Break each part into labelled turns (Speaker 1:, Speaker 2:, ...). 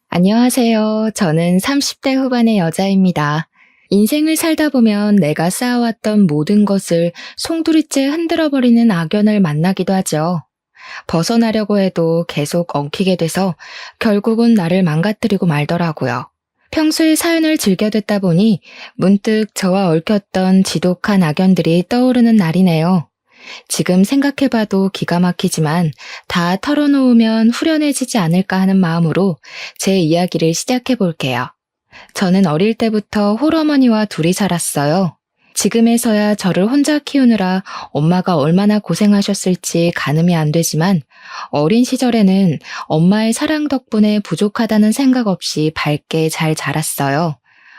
Speaker 1: 안녕하세요. 저는 30대 후반의 여자입니다. 인생을 살다 보면 내가 쌓아왔던 모든 것을 송두리째 흔들어버리는 악연을 만나기도 하죠. 벗어나려고 해도 계속 엉키게 돼서 결국은 나를 망가뜨리고 말더라고요. 평소에 사연을 즐겨 듣다 보니 문득 저와 얽혔던 지독한 악연들이 떠오르는 날이네요. 지금 생각해봐도 기가 막히지만 다 털어놓으면 후련해지지 않을까 하는 마음으로 제 이야기를 시작해볼게요. 저는 어릴 때부터 홀어머니와 둘이 살았어요. 지금에서야 저를 혼자 키우느라 엄마가 얼마나 고생하셨을지 가늠이 안 되지만 어린 시절에는 엄마의 사랑 덕분에 부족하다는 생각 없이 밝게 잘 자랐어요.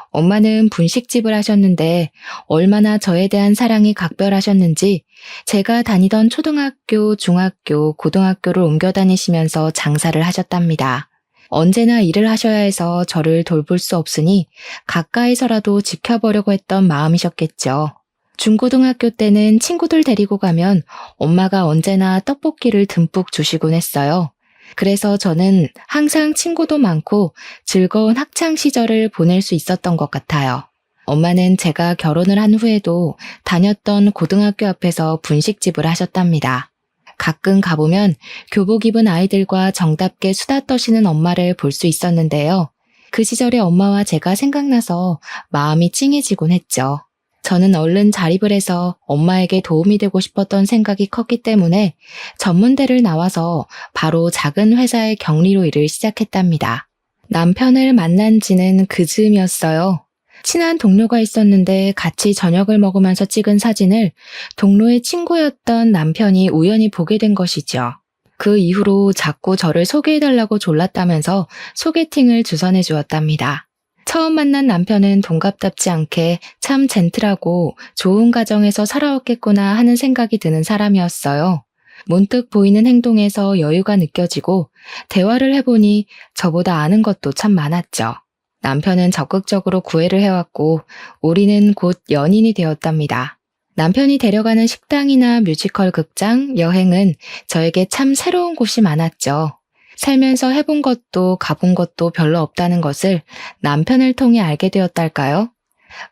Speaker 1: 엄마는 분식집을 하셨는데 얼마나 저에 대한 사랑이 각별하셨는지 제가 다니던 초등학교, 중학교, 고등학교를 옮겨 다니시면서 장사를 하셨답니다. 언제나 일을 하셔야 해서 저를 돌볼 수 없으니 가까이서라도 지켜보려고 했던 마음이셨겠죠. 중고등학교 때는 친구들 데리고 가면 엄마가 언제나 떡볶이를 듬뿍 주시곤 했어요. 그래서 저는 항상 친구도 많고 즐거운 학창 시절을 보낼 수 있었던 것 같아요. 엄마는 제가 결혼을 한 후에도 다녔던 고등학교 앞에서 분식집을 하셨답니다. 가끔 가보면 교복 입은 아이들과 정답게 수다 떠시는 엄마를 볼 수 있었는데요. 그 시절의 엄마와 제가 생각나서 마음이 찡해지곤 했죠. 저는 얼른 자립을 해서 엄마에게 도움이 되고 싶었던 생각이 컸기 때문에 전문대를 나와서 바로 작은 회사의 경리로 일을 시작했답니다. 남편을 만난 지는 그 즈음이었어요. 친한 동료가 있었는데 같이 저녁을 먹으면서 찍은 사진을 동료의 친구였던 남편이 우연히 보게 된 것이죠. 그 이후로 자꾸 저를 소개해달라고 졸랐다면서 소개팅을 주선해 주었답니다. 처음 만난 남편은 동갑답지 않게 참 젠틀하고 좋은 가정에서 살아왔겠구나 하는 생각이 드는 사람이었어요. 문득 보이는 행동에서 여유가 느껴지고 대화를 해보니 저보다 아는 것도 참 많았죠. 남편은 적극적으로 구애를 해왔고 우리는 곧 연인이 되었답니다. 남편이 데려가는 식당이나 뮤지컬 극장, 여행은 저에게 참 새로운 곳이 많았죠. 살면서 해본 것도 가본 것도 별로 없다는 것을 남편을 통해 알게 되었달까요?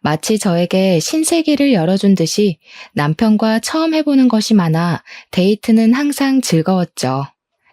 Speaker 1: 마치 저에게 신세계를 열어준 듯이 남편과 처음 해보는 것이 많아 데이트는 항상 즐거웠죠.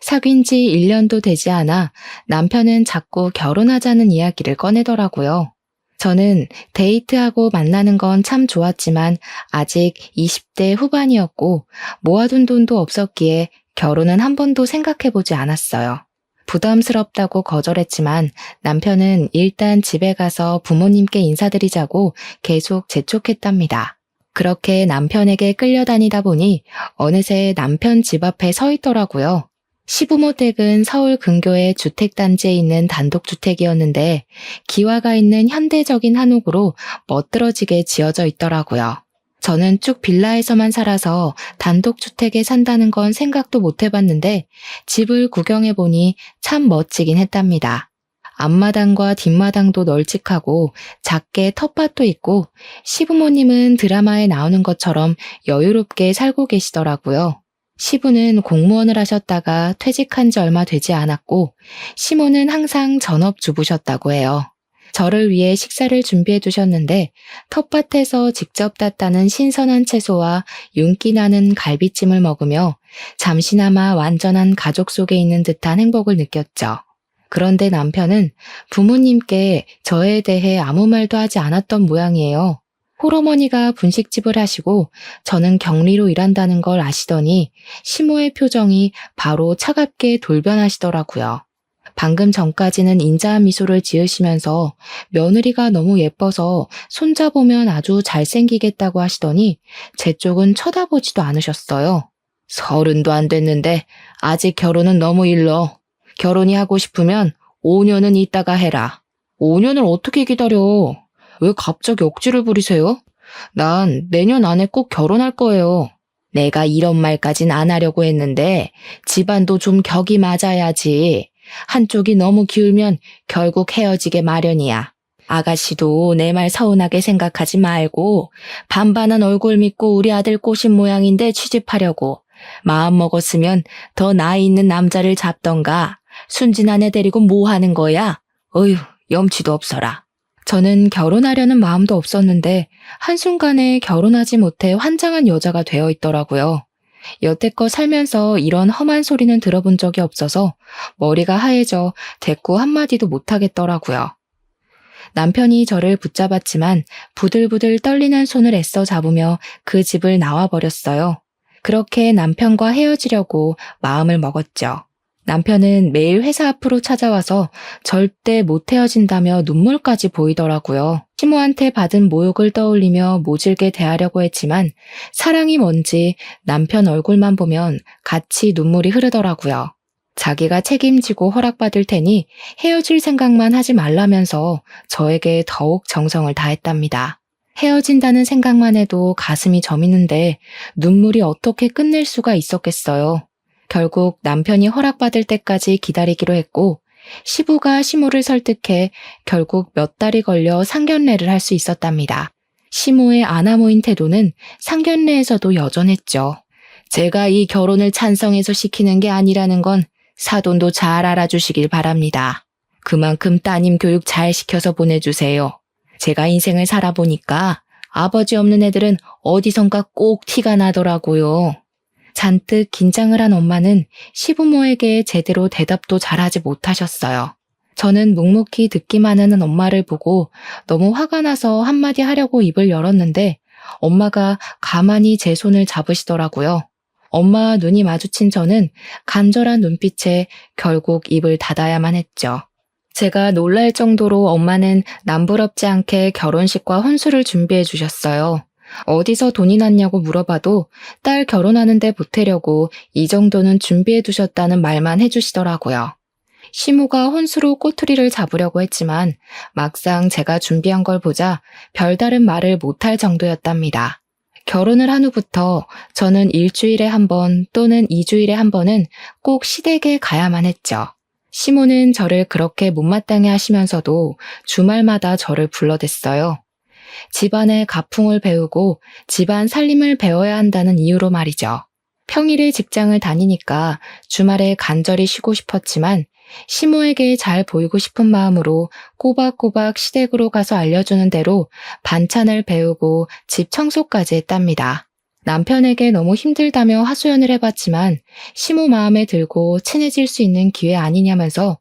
Speaker 1: 사귄 지 1년도 되지 않아 남편은 자꾸 결혼하자는 이야기를 꺼내더라고요. 저는 데이트하고 만나는 건 참 좋았지만 아직 20대 후반이었고 모아둔 돈도 없었기에 결혼은 한 번도 생각해보지 않았어요. 부담스럽다고 거절했지만 남편은 일단 집에 가서 부모님께 인사드리자고 계속 재촉했답니다. 그렇게 남편에게 끌려다니다 보니 어느새 남편 집 앞에 서 있더라고요. 시부모 댁은 서울 근교의 주택단지에 있는 단독주택이었는데 기와가 있는 현대적인 한옥으로 멋들어지게 지어져 있더라고요. 저는 쭉 빌라에서만 살아서 단독주택에 산다는 건 생각도 못 해봤는데 집을 구경해보니 참 멋지긴 했답니다. 앞마당과 뒷마당도 널찍하고 작게 텃밭도 있고 시부모님은 드라마에 나오는 것처럼 여유롭게 살고 계시더라고요. 시부는 공무원을 하셨다가 퇴직한 지 얼마 되지 않았고 시모는 항상 전업주부셨다고 해요. 저를 위해 식사를 준비해 두셨는데 텃밭에서 직접 땄다는 신선한 채소와 윤기 나는 갈비찜을 먹으며 잠시나마 완전한 가족 속에 있는 듯한 행복을 느꼈죠. 그런데 남편은 부모님께 저에 대해 아무 말도 하지 않았던 모양이에요. 홀어머니가 분식집을 하시고 저는 경리로 일한다는 걸 아시더니 시모의 표정이 바로 차갑게 돌변하시더라고요. 방금 전까지는 인자한 미소를 지으시면서 며느리가 너무 예뻐서 손자보면 아주 잘생기겠다고 하시더니 제 쪽은 쳐다보지도 않으셨어요. 30도 안 됐는데 아직 결혼은 너무 일러. 결혼이 하고 싶으면 5년은 있다가 해라. 5년을 어떻게 기다려? 왜 갑자기 억지를 부리세요? 난 내년 안에 꼭 결혼할 거예요. 내가 이런 말까진 안 하려고 했는데 집안도 좀 격이 맞아야지. 한쪽이 너무 기울면 결국 헤어지게 마련이야. 아가씨도 내 말 서운하게 생각하지 말고 반반한 얼굴 믿고 우리 아들 꼬신 모양인데 취집하려고. 마음 먹었으면 더 나이 있는 남자를 잡던가. 순진한 애 데리고 뭐 하는 거야? 어휴, 염치도 없어라. 저는 결혼하려는 마음도 없었는데 한순간에 결혼하지 못해 환장한 여자가 되어 있더라고요. 여태껏 살면서 이런 험한 소리는 들어본 적이 없어서 머리가 하얘져 대꾸 한마디도 못하겠더라고요. 남편이 저를 붙잡았지만 부들부들 떨리는 손을 애써 잡으며 그 집을 나와버렸어요. 그렇게 남편과 헤어지려고 마음을 먹었죠. 남편은 매일 회사 앞으로 찾아와서 절대 못 헤어진다며 눈물까지 보이더라고요. 시모한테 받은 모욕을 떠올리며 모질게 대하려고 했지만 사랑이 뭔지 남편 얼굴만 보면 같이 눈물이 흐르더라고요. 자기가 책임지고 허락받을 테니 헤어질 생각만 하지 말라면서 저에게 더욱 정성을 다했답니다. 헤어진다는 생각만 해도 가슴이 저미는데 눈물이 어떻게 끝낼 수가 있었겠어요. 결국 남편이 허락받을 때까지 기다리기로 했고 시부가 시모를 설득해 결국 몇 달이 걸려 상견례를 할 수 있었답니다. 시모의 아나모인 태도는 상견례에서도 여전했죠. 제가 이 결혼을 찬성해서 시키는 게 아니라는 건 사돈도 잘 알아주시길 바랍니다. 그만큼 따님 교육 잘 시켜서 보내주세요. 제가 인생을 살아보니까 아버지 없는 애들은 어디선가 꼭 티가 나더라고요. 잔뜩 긴장을 한 엄마는 시부모에게 제대로 대답도 잘하지 못하셨어요. 저는 묵묵히 듣기만 하는 엄마를 보고 너무 화가 나서 한마디 하려고 입을 열었는데 엄마가 가만히 제 손을 잡으시더라고요. 엄마와 눈이 마주친 저는 간절한 눈빛에 결국 입을 닫아야만 했죠. 제가 놀랄 정도로 엄마는 남부럽지 않게 결혼식과 혼수를 준비해 주셨어요. 어디서 돈이 났냐고 물어봐도 딸 결혼하는데 보태려고 이 정도는 준비해 두셨다는 말만 해주시더라고요. 시모가 혼수로 꼬투리를 잡으려고 했지만 막상 제가 준비한 걸 보자 별다른 말을 못할 정도였답니다. 결혼을 한 후부터 저는 일주일에 한 번 또는 2주일에 한 번은 꼭 시댁에 가야만 했죠. 시모는 저를 그렇게 못마땅해 하시면서도 주말마다 저를 불러댔어요. 집안의 가풍을 배우고 집안 살림을 배워야 한다는 이유로 말이죠. 평일에 직장을 다니니까 주말에 간절히 쉬고 싶었지만 시모에게 잘 보이고 싶은 마음으로 꼬박꼬박 시댁으로 가서 알려주는 대로 반찬을 배우고 집 청소까지 했답니다. 남편에게 너무 힘들다며 하소연을 해봤지만 시모 마음에 들고 친해질 수 있는 기회 아니냐면서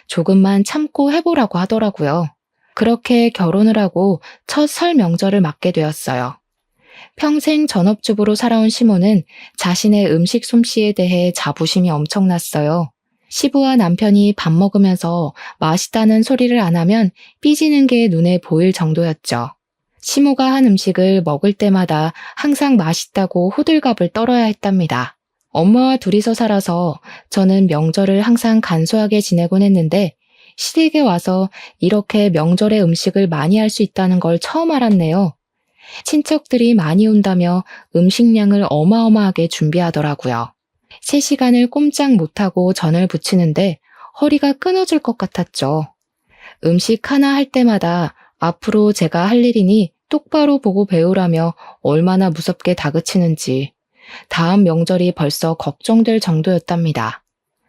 Speaker 1: 조금만 참고 해보라고 하더라고요. 그렇게 결혼을 하고 첫 설 명절을 맞게 되었어요. 평생 전업주부로 살아온 시모는 자신의 음식 솜씨에 대해 자부심이 엄청났어요. 시부와 남편이 밥 먹으면서 맛있다는 소리를 안 하면 삐지는 게 눈에 보일 정도였죠. 시모가 한 음식을 먹을 때마다 항상 맛있다고 호들갑을 떨어야 했답니다. 엄마와 둘이서 살아서 저는 명절을 항상 간소하게 지내곤 했는데 시댁에 와서 이렇게 명절에 음식을 많이 할 수 있다는 걸 처음 알았네요. 친척들이 많이 온다며 음식량을 어마어마하게 준비하더라고요. 3시간을 꼼짝 못하고 전을 부치는데 허리가 끊어질 것 같았죠. 음식 하나 할 때마다 앞으로 제가 할 일이니 똑바로 보고 배우라며 얼마나 무섭게 다그치는지 다음 명절이 벌써 걱정될 정도였답니다.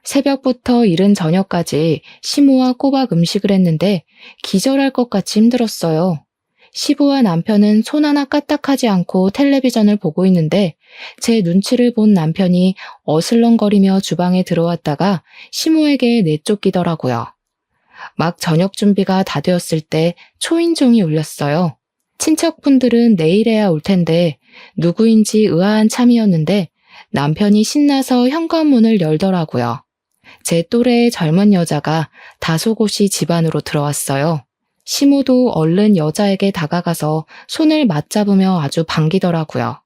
Speaker 1: 새벽부터 이른 저녁까지 시모와 꼬박 음식을 했는데 기절할 것 같이 힘들었어요. 시부와 남편은 손 하나 까딱하지 않고 텔레비전을 보고 있는데 제 눈치를 본 남편이 어슬렁거리며 주방에 들어왔다가 시모에게 내쫓기더라고요. 막 저녁 준비가 다 되었을 때 초인종이 울렸어요. 친척분들은 내일에야 올 텐데 누구인지 의아한 참이었는데 남편이 신나서 현관문을 열더라고요. 제 또래의 젊은 여자가 다소곳이 집 안으로 들어왔어요. 시모도 얼른 여자에게 다가가서 손을 맞잡으며 아주 반기더라고요.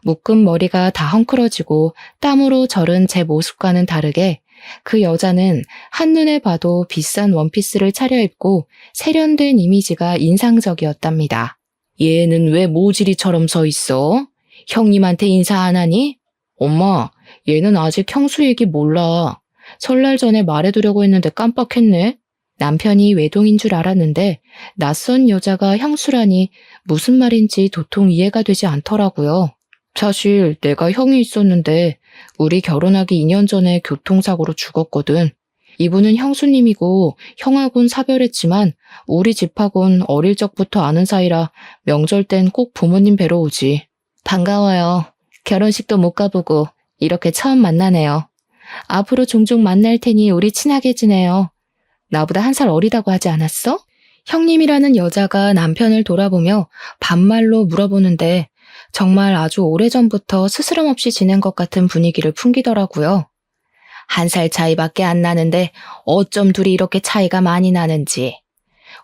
Speaker 1: 묶은 머리가 다 헝클어지고 땀으로 절은 제 모습과는 다르게 그 여자는 한눈에 봐도 비싼 원피스를 차려입고 세련된 이미지가 인상적이었답니다. 얘는 왜 모지리처럼 서 있어? 형님한테 인사 안 하니? 엄마, 얘는 아직 형수 얘기 몰라. 설날 전에 말해두려고 했는데 깜빡했네. 남편이 외동인 줄 알았는데 낯선 여자가 형수라니 무슨 말인지 도통 이해가 되지 않더라고요. 사실 내가 형이 있었는데 우리 결혼하기 2년 전에 교통사고로 죽었거든. 이분은 형수님이고 형하고는 사별했지만 우리 집하고는 어릴 적부터 아는 사이라 명절 땐 꼭 부모님 뵈러 오지. 반가워요. 결혼식도 못 가보고 이렇게 처음 만나네요. 앞으로 종종 만날 테니 우리 친하게 지내요. 나보다 1살 어리다고 하지 않았어? 형님이라는 여자가 남편을 돌아보며 반말로 물어보는데 정말 아주 오래전부터 스스럼 없이 지낸 것 같은 분위기를 풍기더라고요. 1살 차이밖에 안 나는데 어쩜 둘이 이렇게 차이가 많이 나는지.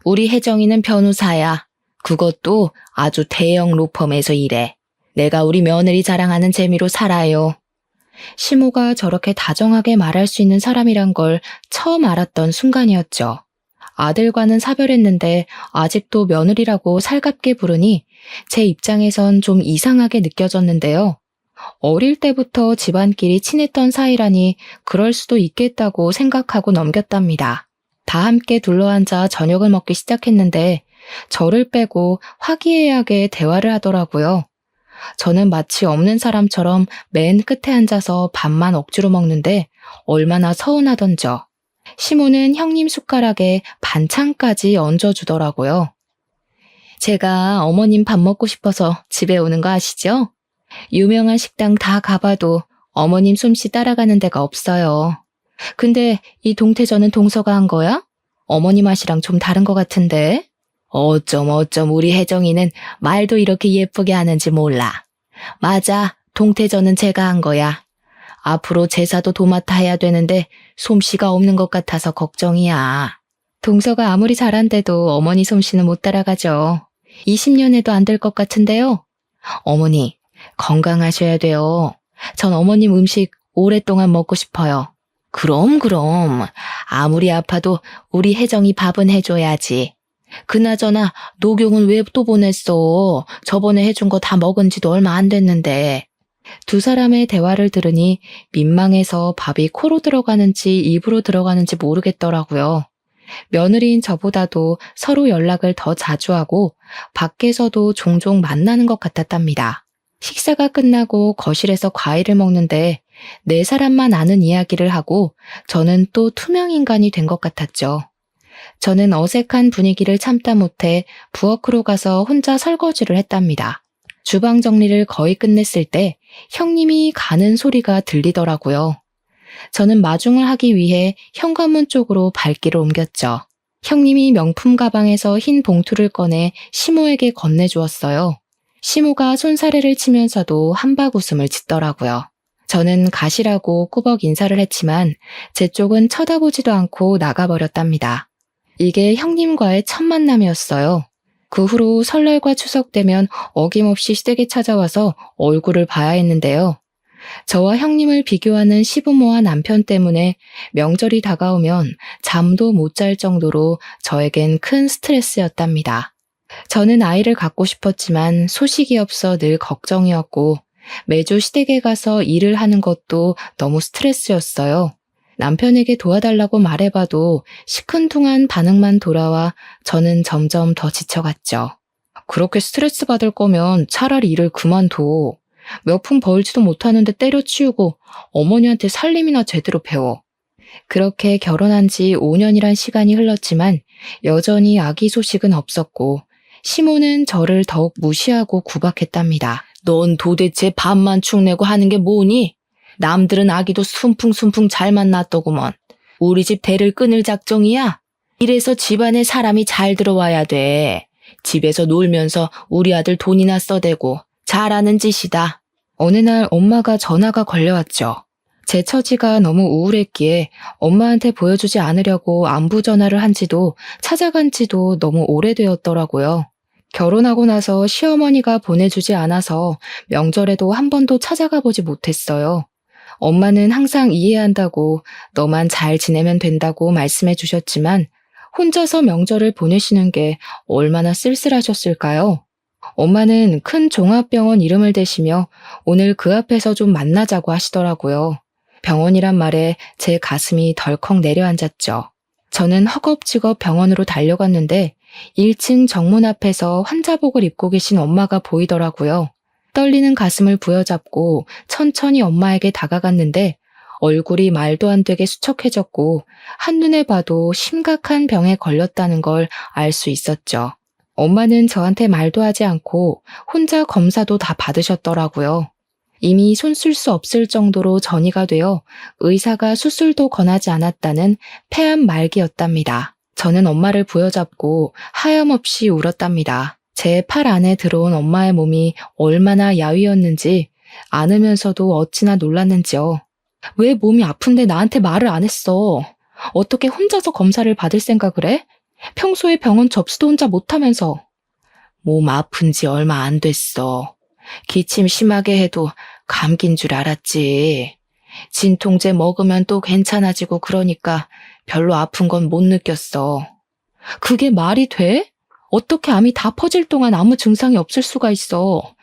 Speaker 1: 우리 혜정이는 변호사야. 그것도 아주 대형 로펌에서 일해. 내가 우리 며느리 자랑하는 재미로 살아요. 시모가 저렇게 다정하게 말할 수 있는 사람이란 걸 처음 알았던 순간이었죠. 아들과는 사별했는데 아직도 며느리라고 살갑게 부르니 제 입장에선 좀 이상하게 느껴졌는데요. 어릴 때부터 집안끼리 친했던 사이라니 그럴 수도 있겠다고 생각하고 넘겼답니다. 다 함께 둘러앉아 저녁을 먹기 시작했는데 저를 빼고 화기애애하게 대화를 하더라고요. 저는 마치 없는 사람처럼 맨 끝에 앉아서 밥만 억지로 먹는데 얼마나 서운하던져. 시모는 형님 숟가락에 반찬까지 얹어주더라고요. 제가 어머님 밥 먹고 싶어서 집에 오는 거 아시죠? 유명한 식당 다 가봐도 어머님 솜씨 따라가는 데가 없어요. 근데 이 동태전은 동서가 한 거야? 어머니 맛이랑 좀 다른 것 같은데? 어쩜 우리 혜정이는 말도 이렇게 예쁘게 하는지 몰라. 맞아, 동태전은 제가 한 거야. 앞으로 제사도 도맡아 해야 되는데 솜씨가 없는 것 같아서 걱정이야. 동서가 아무리 잘한데도 어머니 솜씨는 못 따라가죠. 20년에도 안 될 것 같은데요. 어머니, 건강하셔야 돼요. 전 어머님 음식 오랫동안 먹고 싶어요. 그럼. 아무리 아파도 우리 혜정이 밥은 해줘야지. 그나저나 녹용은 왜 또 보냈어? 저번에 해준 거 다 먹은 지도 얼마 안 됐는데. 두 사람의 대화를 들으니 민망해서 밥이 코로 들어가는지 입으로 들어가는지 모르겠더라고요. 며느리인 저보다도 서로 연락을 더 자주 하고 밖에서도 종종 만나는 것 같았답니다. 식사가 끝나고 거실에서 과일을 먹는데 4사람만 아는 이야기를 하고 저는 또 투명인간이 된 것 같았죠. 저는 어색한 분위기를 참다 못해 부엌으로 가서 혼자 설거지를 했답니다. 주방 정리를 거의 끝냈을 때 형님이 가는 소리가 들리더라고요. 저는 마중을 하기 위해 현관문 쪽으로 발길을 옮겼죠. 형님이 명품 가방에서 흰 봉투를 꺼내 시모에게 건네주었어요. 시모가 손사래를 치면서도 한박 웃음을 짓더라고요. 저는 가시라고 꾸벅 인사를 했지만 제 쪽은 쳐다보지도 않고 나가버렸답니다. 이게 형님과의 첫 만남이었어요. 그 후로 설날과 추석 되면 어김없이 시댁에 찾아와서 얼굴을 봐야 했는데요. 저와 형님을 비교하는 시부모와 남편 때문에 명절이 다가오면 잠도 못 잘 정도로 저에겐 큰 스트레스였답니다. 저는 아이를 갖고 싶었지만 소식이 없어 늘 걱정이었고 매주 시댁에 가서 일을 하는 것도 너무 스트레스였어요. 남편에게 도와달라고 말해봐도 시큰둥한 반응만 돌아와 저는 점점 더 지쳐갔죠. 그렇게 스트레스 받을 거면 차라리 일을 그만둬. 몇 푼 벌지도 못하는데 때려치우고 어머니한테 살림이나 제대로 배워. 그렇게 결혼한 지 5년이란 시간이 흘렀지만 여전히 아기 소식은 없었고 시모는 저를 더욱 무시하고 구박했답니다. 넌 도대체 밥만 축내고 하는 게 뭐니? 남들은 아기도 순풍순풍 잘만 낳더구먼. 우리 집 대를 끊을 작정이야? 이래서 집안에 사람이 잘 들어와야 돼. 집에서 놀면서 우리 아들 돈이나 써대고 잘하는 짓이다. 어느 날 엄마가 전화가 걸려왔죠. 제 처지가 너무 우울했기에 엄마한테 보여주지 않으려고 안부 전화를 한 지도 찾아간 지도 너무 오래되었더라고요. 결혼하고 나서 시어머니가 보내주지 않아서 명절에도 한 번도 찾아가 보지 못했어요. 엄마는 항상 이해한다고 너만 잘 지내면 된다고 말씀해 주셨지만 혼자서 명절을 보내시는 게 얼마나 쓸쓸하셨을까요? 엄마는 큰 종합병원 이름을 대시며 오늘 그 앞에서 좀 만나자고 하시더라고요. 병원이란 말에 제 가슴이 덜컥 내려앉았죠. 저는 허겁지겁 병원으로 달려갔는데 1층 정문 앞에서 환자복을 입고 계신 엄마가 보이더라고요. 떨리는 가슴을 부여잡고 천천히 엄마에게 다가갔는데 얼굴이 말도 안 되게 수척해졌고 한눈에 봐도 심각한 병에 걸렸다는 걸 알 수 있었죠. 엄마는 저한테 말도 하지 않고 혼자 검사도 다 받으셨더라고요. 이미 손 쓸 수 없을 정도로 전이가 되어 의사가 수술도 권하지 않았다는 폐암 말기였답니다. 저는 엄마를 부여잡고 하염없이 울었답니다. 제 팔 안에 들어온 엄마의 몸이 얼마나 야위었는지 안으면서도 어찌나 놀랐는지요. 왜 몸이 아픈데 나한테 말을 안 했어? 어떻게 혼자서 검사를 받을 생각을 해? 평소에 병원 접수도 혼자 못하면서. 몸 아픈 지 얼마 안 됐어. 기침 심하게 해도 감기인 줄 알았지. 진통제 먹으면 또 괜찮아지고 그러니까 별로 아픈 건 못 느꼈어. 그게 말이 돼? 어떻게 암이 다 퍼질 동안 아무 증상이 없을 수가 있어.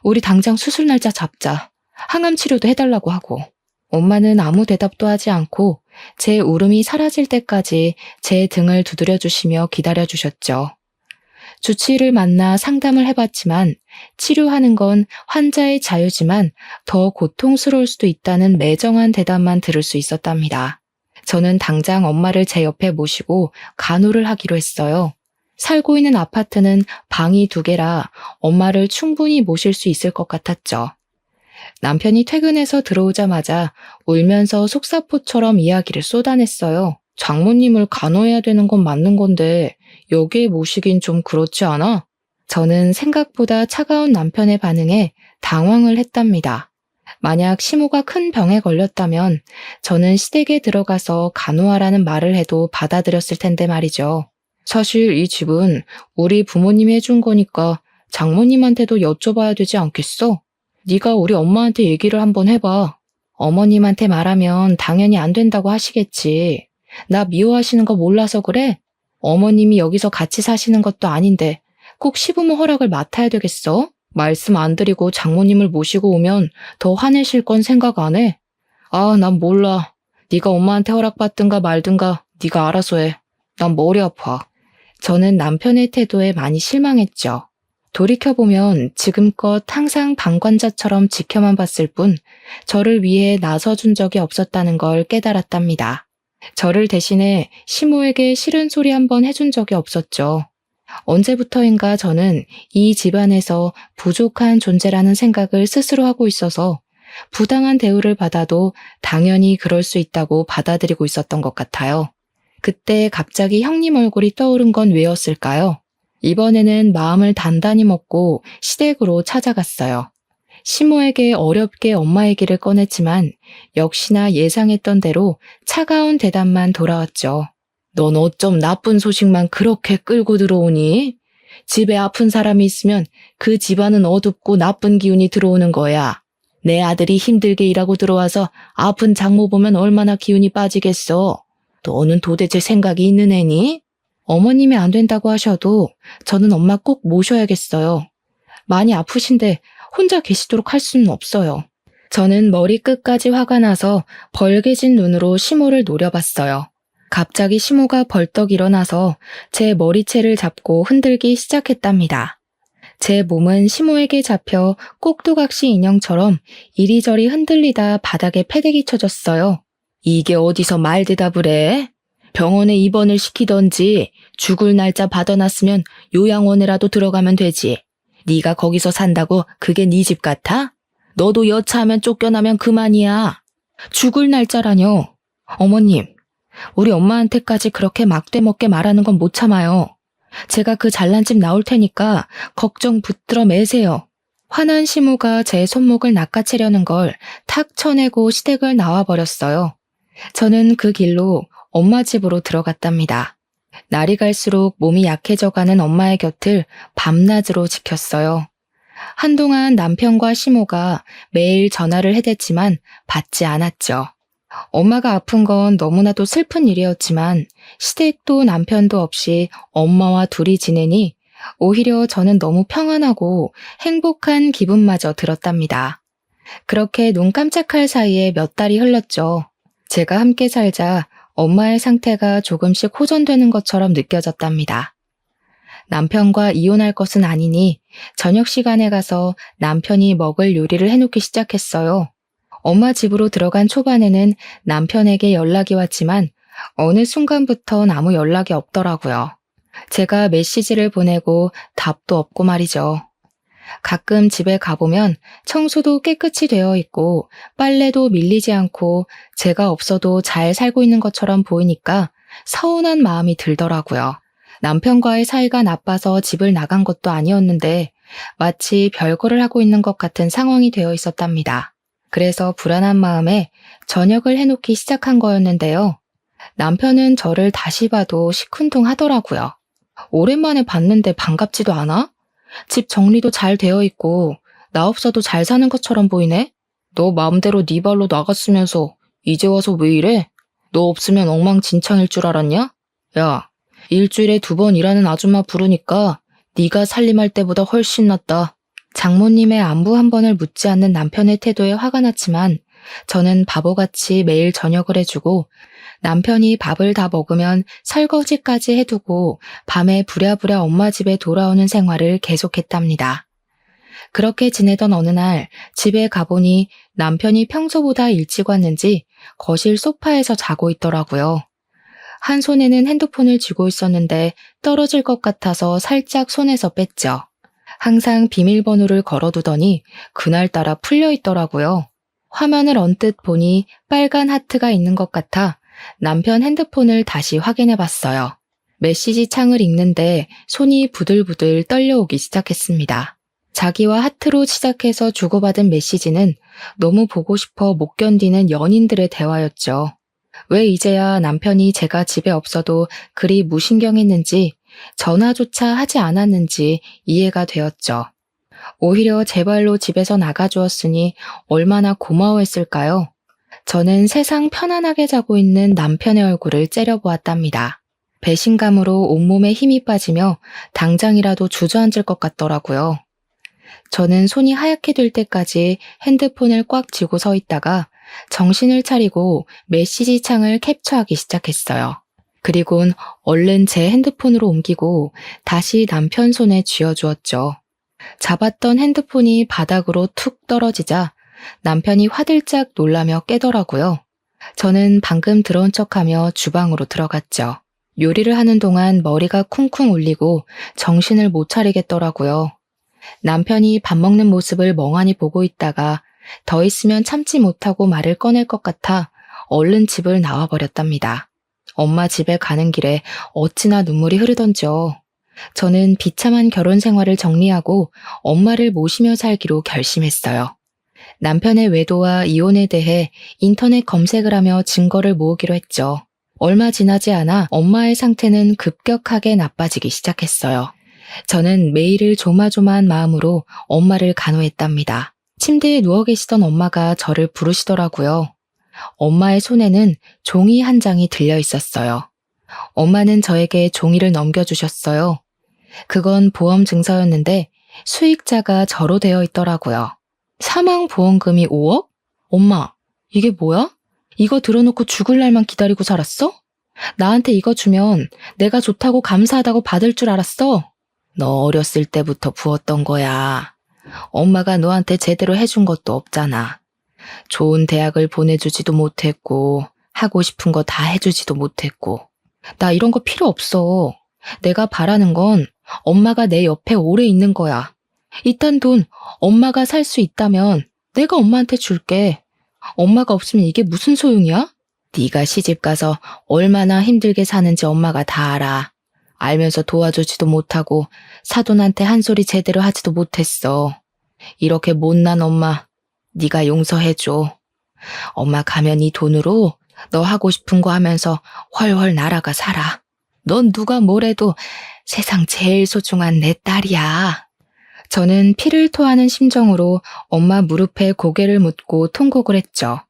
Speaker 1: 우리 당장 수술 날짜 잡자. 항암 치료도 해달라고 하고. 엄마는 아무 대답도 하지 않고 제 울음이 사라질 때까지 제 등을 두드려 주시며 기다려 주셨죠. 주치의를 만나 상담을 해봤지만 치료하는 건 환자의 자유지만 더 고통스러울 수도 있다는 매정한 대답만 들을 수 있었답니다. 저는 당장 엄마를 제 옆에 모시고 간호를 하기로 했어요. 살고 있는 아파트는 방이 2개라 엄마를 충분히 모실 수 있을 것 같았죠. 남편이 퇴근해서 들어오자마자 울면서 속사포처럼 이야기를 쏟아냈어요. 장모님을 간호해야 되는 건 맞는 건데 여기에 모시긴 좀 그렇지 않아? 저는 생각보다 차가운 남편의 반응에 당황을 했답니다. 만약 시모가 큰 병에 걸렸다면 저는 시댁에 들어가서 간호하라는 말을 해도 받아들였을 텐데 말이죠. 사실 이 집은 우리 부모님이 해준 거니까 장모님한테도 여쭤봐야 되지 않겠어? 네가 우리 엄마한테 얘기를 한번 해봐. 어머님한테 말하면 당연히 안 된다고 하시겠지. 나 미워하시는 거 몰라서 그래? 어머님이 여기서 같이 사시는 것도 아닌데 꼭 시부모 허락을 맡아야 되겠어? 말씀 안 드리고 장모님을 모시고 오면 더 화내실 건 생각 안 해? 아, 난 몰라. 네가 엄마한테 허락받든가 말든가 네가 알아서 해. 난 머리 아파. 저는 남편의 태도에 많이 실망했죠. 돌이켜보면 지금껏 항상 방관자처럼 지켜만 봤을 뿐 저를 위해 나서준 적이 없었다는 걸 깨달았답니다. 저를 대신해 시모에게 싫은 소리 한번 해준 적이 없었죠. 언제부터인가 저는 이 집안에서 부족한 존재라는 생각을 스스로 하고 있어서 부당한 대우를 받아도 당연히 그럴 수 있다고 받아들이고 있었던 것 같아요. 그때 갑자기 형님 얼굴이 떠오른 건 왜였을까요? 이번에는 마음을 단단히 먹고 시댁으로 찾아갔어요. 시모에게 어렵게 엄마 얘기를 꺼냈지만 역시나 예상했던 대로 차가운 대답만 돌아왔죠. 넌 어쩜 나쁜 소식만 그렇게 끌고 들어오니? 집에 아픈 사람이 있으면 그 집안은 어둡고 나쁜 기운이 들어오는 거야. 내 아들이 힘들게 일하고 들어와서 아픈 장모 보면 얼마나 기운이 빠지겠어. 너는 도대체 생각이 있는 애니? 어머님이 안 된다고 하셔도 저는 엄마 꼭 모셔야겠어요. 많이 아프신데 혼자 계시도록 할 수는 없어요. 저는 머리끝까지 화가 나서 벌개진 눈으로 시모를 노려봤어요. 갑자기 시모가 벌떡 일어나서 제 머리채를 잡고 흔들기 시작했답니다. 제 몸은 시모에게 잡혀 꼭두각시 인형처럼 이리저리 흔들리다 바닥에 패대기 쳐졌어요. 이게 어디서 말 대답을 해? 병원에 입원을 시키던지 죽을 날짜 받아놨으면 요양원에라도 들어가면 되지. 네가 거기서 산다고 그게 네 집 같아? 너도 여차하면 쫓겨나면 그만이야. 죽을 날짜라뇨. 어머님, 우리 엄마한테까지 그렇게 막대먹게 말하는 건 못 참아요. 제가 그 잘난 집 나올 테니까 걱정 붙들어 매세요. 화난 시모가 제 손목을 낚아채려는 걸 탁 쳐내고 시댁을 나와버렸어요. 저는 그 길로 엄마 집으로 들어갔답니다. 날이 갈수록 몸이 약해져가는 엄마의 곁을 밤낮으로 지켰어요. 한동안 남편과 시모가 매일 전화를 해댔지만 받지 않았죠. 엄마가 아픈 건 너무나도 슬픈 일이었지만 시댁도 남편도 없이 엄마와 둘이 지내니 오히려 저는 너무 평안하고 행복한 기분마저 들었답니다. 그렇게 눈 깜짝할 사이에 몇 달이 흘렀죠. 제가 함께 살자 엄마의 상태가 조금씩 호전되는 것처럼 느껴졌답니다. 남편과 이혼할 것은 아니니 저녁 시간에 가서 남편이 먹을 요리를 해놓기 시작했어요. 엄마 집으로 들어간 초반에는 남편에게 연락이 왔지만 어느 순간부턴 아무 연락이 없더라고요. 제가 메시지를 보내고 답도 없고 말이죠. 가끔 집에 가보면 청소도 깨끗이 되어 있고 빨래도 밀리지 않고 제가 없어도 잘 살고 있는 것처럼 보이니까 서운한 마음이 들더라고요. 남편과의 사이가 나빠서 집을 나간 것도 아니었는데 마치 별거를 하고 있는 것 같은 상황이 되어 있었답니다. 그래서 불안한 마음에 저녁을 해놓기 시작한 거였는데요. 남편은 저를 다시 봐도 시큰둥하더라고요. 오랜만에 봤는데 반갑지도 않아? 집 정리도 잘 되어 있고 나 없어도 잘 사는 것처럼 보이네? 너 마음대로 네 발로 나갔으면서 이제 와서 왜 이래? 너 없으면 엉망진창일 줄 알았냐? 야, 일주일에 2번 일하는 아줌마 부르니까 네가 살림할 때보다 훨씬 낫다. 장모님의 안부 한 번을 묻지 않는 남편의 태도에 화가 났지만 저는 바보같이 매일 저녁을 해주고 남편이 밥을 다 먹으면 설거지까지 해두고 밤에 부랴부랴 엄마 집에 돌아오는 생활을 계속했답니다. 그렇게 지내던 어느 날 집에 가보니 남편이 평소보다 일찍 왔는지 거실 소파에서 자고 있더라고요. 한 손에는 핸드폰을 쥐고 있었는데 떨어질 것 같아서 살짝 손에서 뺐죠. 항상 비밀번호를 걸어두더니 그날따라 풀려 있더라고요. 화면을 언뜻 보니 빨간 하트가 있는 것 같아 남편 핸드폰을 다시 확인해 봤어요. 메시지 창을 읽는데 손이 부들부들 떨려오기 시작했습니다. 자기와 하트로 시작해서 주고받은 메시지는 너무 보고 싶어 못 견디는 연인들의 대화였죠. 왜 이제야 남편이 제가 집에 없어도 그리 무신경했는지 전화조차 하지 않았는지 이해가 되었죠. 오히려 제 발로 집에서 나가주었으니 얼마나 고마워했을까요? 저는 세상 편안하게 자고 있는 남편의 얼굴을 째려보았답니다. 배신감으로 온몸에 힘이 빠지며 당장이라도 주저앉을 것 같더라고요. 저는 손이 하얗게 될 때까지 핸드폰을 꽉 쥐고 서 있다가 정신을 차리고 메시지 창을 캡처하기 시작했어요. 그리곤 얼른 제 핸드폰으로 옮기고 다시 남편 손에 쥐어주었죠. 잡았던 핸드폰이 바닥으로 툭 떨어지자 남편이 화들짝 놀라며 깨더라고요. 저는 방금 들어온 척하며 주방으로 들어갔죠. 요리를 하는 동안 머리가 쿵쿵 울리고 정신을 못 차리겠더라고요. 남편이 밥 먹는 모습을 멍하니 보고 있다가 더 있으면 참지 못하고 말을 꺼낼 것 같아 얼른 집을 나와버렸답니다. 엄마 집에 가는 길에 어찌나 눈물이 흐르던지요. 저는 비참한 결혼 생활을 정리하고 엄마를 모시며 살기로 결심했어요. 남편의 외도와 이혼에 대해 인터넷 검색을 하며 증거를 모으기로 했죠. 얼마 지나지 않아 엄마의 상태는 급격하게 나빠지기 시작했어요. 저는 매일을 조마조마한 마음으로 엄마를 간호했답니다. 침대에 누워 계시던 엄마가 저를 부르시더라고요. 엄마의 손에는 종이 한 장이 들려 있었어요. 엄마는 저에게 종이를 넘겨주셨어요. 그건 보험 증서였는데 수익자가 저로 되어 있더라고요. 사망보험금이 5억? 엄마, 이게 뭐야? 이거 들어놓고 죽을 날만 기다리고 살았어? 나한테 이거 주면 내가 좋다고 감사하다고 받을 줄 알았어? 너 어렸을 때부터 부었던 거야. 엄마가 너한테 제대로 해준 것도 없잖아. 좋은 대학을 보내주지도 못했고 하고 싶은 거 다 해주지도 못했고 나 이런 거 필요 없어. 내가 바라는 건 엄마가 내 옆에 오래 있는 거야. 이딴 돈 엄마가 살 수 있다면 내가 엄마한테 줄게. 엄마가 없으면 이게 무슨 소용이야? 네가 시집가서 얼마나 힘들게 사는지 엄마가 다 알아. 알면서 도와주지도 못하고 사돈한테 한 소리 제대로 하지도 못했어. 이렇게 못난 엄마 네가 용서해줘. 엄마 가면 이 돈으로 너 하고 싶은 거 하면서 훨훨 날아가 살아. 넌 누가 뭐래도 세상 제일 소중한 내 딸이야. 저는 피를 토하는 심정으로 엄마 무릎에 고개를 묻고 통곡을 했죠.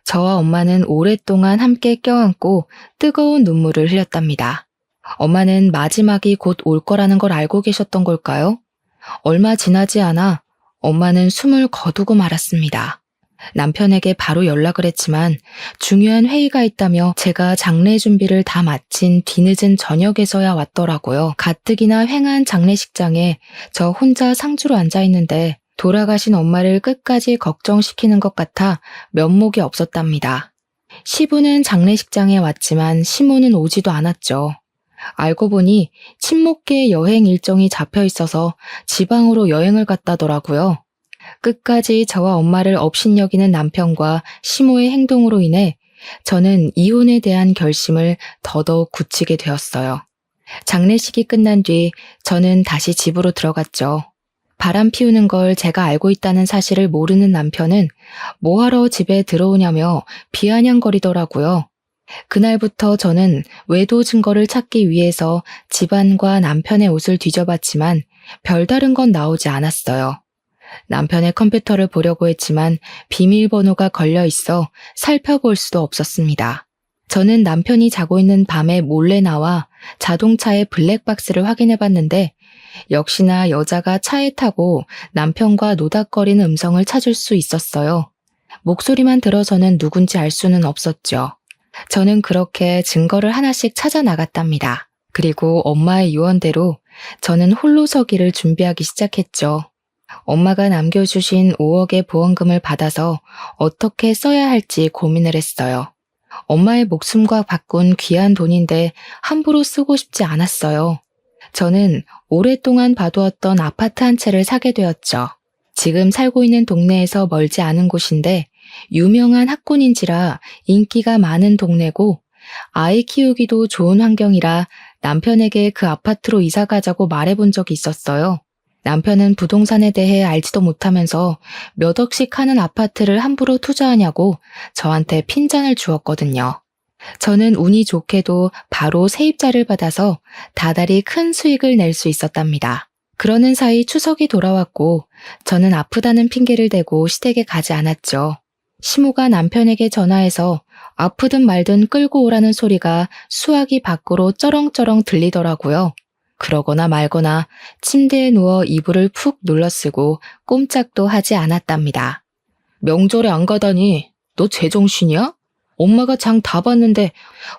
Speaker 1: 저와 엄마는 오랫동안 함께 껴안고 뜨거운 눈물을 흘렸답니다. 엄마는 마지막이 곧 올 거라는 걸 알고 계셨던 걸까요? 얼마 지나지 않아 엄마는 숨을 거두고 말았습니다. 남편에게 바로 연락을 했지만 중요한 회의가 있다며 제가 장례 준비를 다 마친 뒤늦은 저녁에서야 왔더라고요. 가뜩이나 횡한 장례식장에 저 혼자 상주로 앉아 있는데 돌아가신 엄마를 끝까지 걱정시키는 것 같아 면목이 없었답니다. 시부는 장례식장에 왔지만 시모는 오지도 않았죠. 알고 보니 친목계 여행 일정이 잡혀 있어서 지방으로 여행을 갔다더라고요. 끝까지 저와 엄마를 업신여기는 남편과 시모의 행동으로 인해 저는 이혼에 대한 결심을 더더욱 굳히게 되었어요. 장례식이 끝난 뒤 저는 다시 집으로 들어갔죠. 바람 피우는 걸 제가 알고 있다는 사실을 모르는 남편은 뭐하러 집에 들어오냐며 비아냥거리더라고요. 그날부터 저는 외도 증거를 찾기 위해서 집안과 남편의 옷을 뒤져봤지만 별다른 건 나오지 않았어요. 남편의 컴퓨터를 보려고 했지만 비밀번호가 걸려 있어 살펴볼 수도 없었습니다. 저는 남편이 자고 있는 밤에 몰래 나와 자동차의 블랙박스를 확인해 봤는데 역시나 여자가 차에 타고 남편과 노닥거리는 음성을 찾을 수 있었어요. 목소리만 들어서는 누군지 알 수는 없었죠. 저는 그렇게 증거를 하나씩 찾아 나갔답니다. 그리고 엄마의 유언대로 저는 홀로 서기를 준비하기 시작했죠. 엄마가 남겨주신 5억의 보험금을 받아서 어떻게 써야 할지 고민을 했어요. 엄마의 목숨과 바꾼 귀한 돈인데 함부로 쓰고 싶지 않았어요. 저는 오랫동안 봐두었던 아파트 한 채를 사게 되었죠. 지금 살고 있는 동네에서 멀지 않은 곳인데 유명한 학군인지라 인기가 많은 동네고 아이 키우기도 좋은 환경이라 남편에게 그 아파트로 이사 가자고 말해본 적이 있었어요. 남편은 부동산에 대해 알지도 못하면서 몇 억씩 하는 아파트를 함부로 투자하냐고 저한테 핀잔을 주었거든요. 저는 운이 좋게도 바로 세입자를 받아서 다달이 큰 수익을 낼 수 있었답니다. 그러는 사이 추석이 돌아왔고 저는 아프다는 핑계를 대고 시댁에 가지 않았죠. 시모가 남편에게 전화해서 아프든 말든 끌고 오라는 소리가 수화기 밖으로 쩌렁쩌렁 들리더라고요. 그러거나 말거나 침대에 누워 이불을 푹 눌러쓰고 꼼짝도 하지 않았답니다. 명절에 안 가다니 너 제정신이야? 엄마가 장 다 봤는데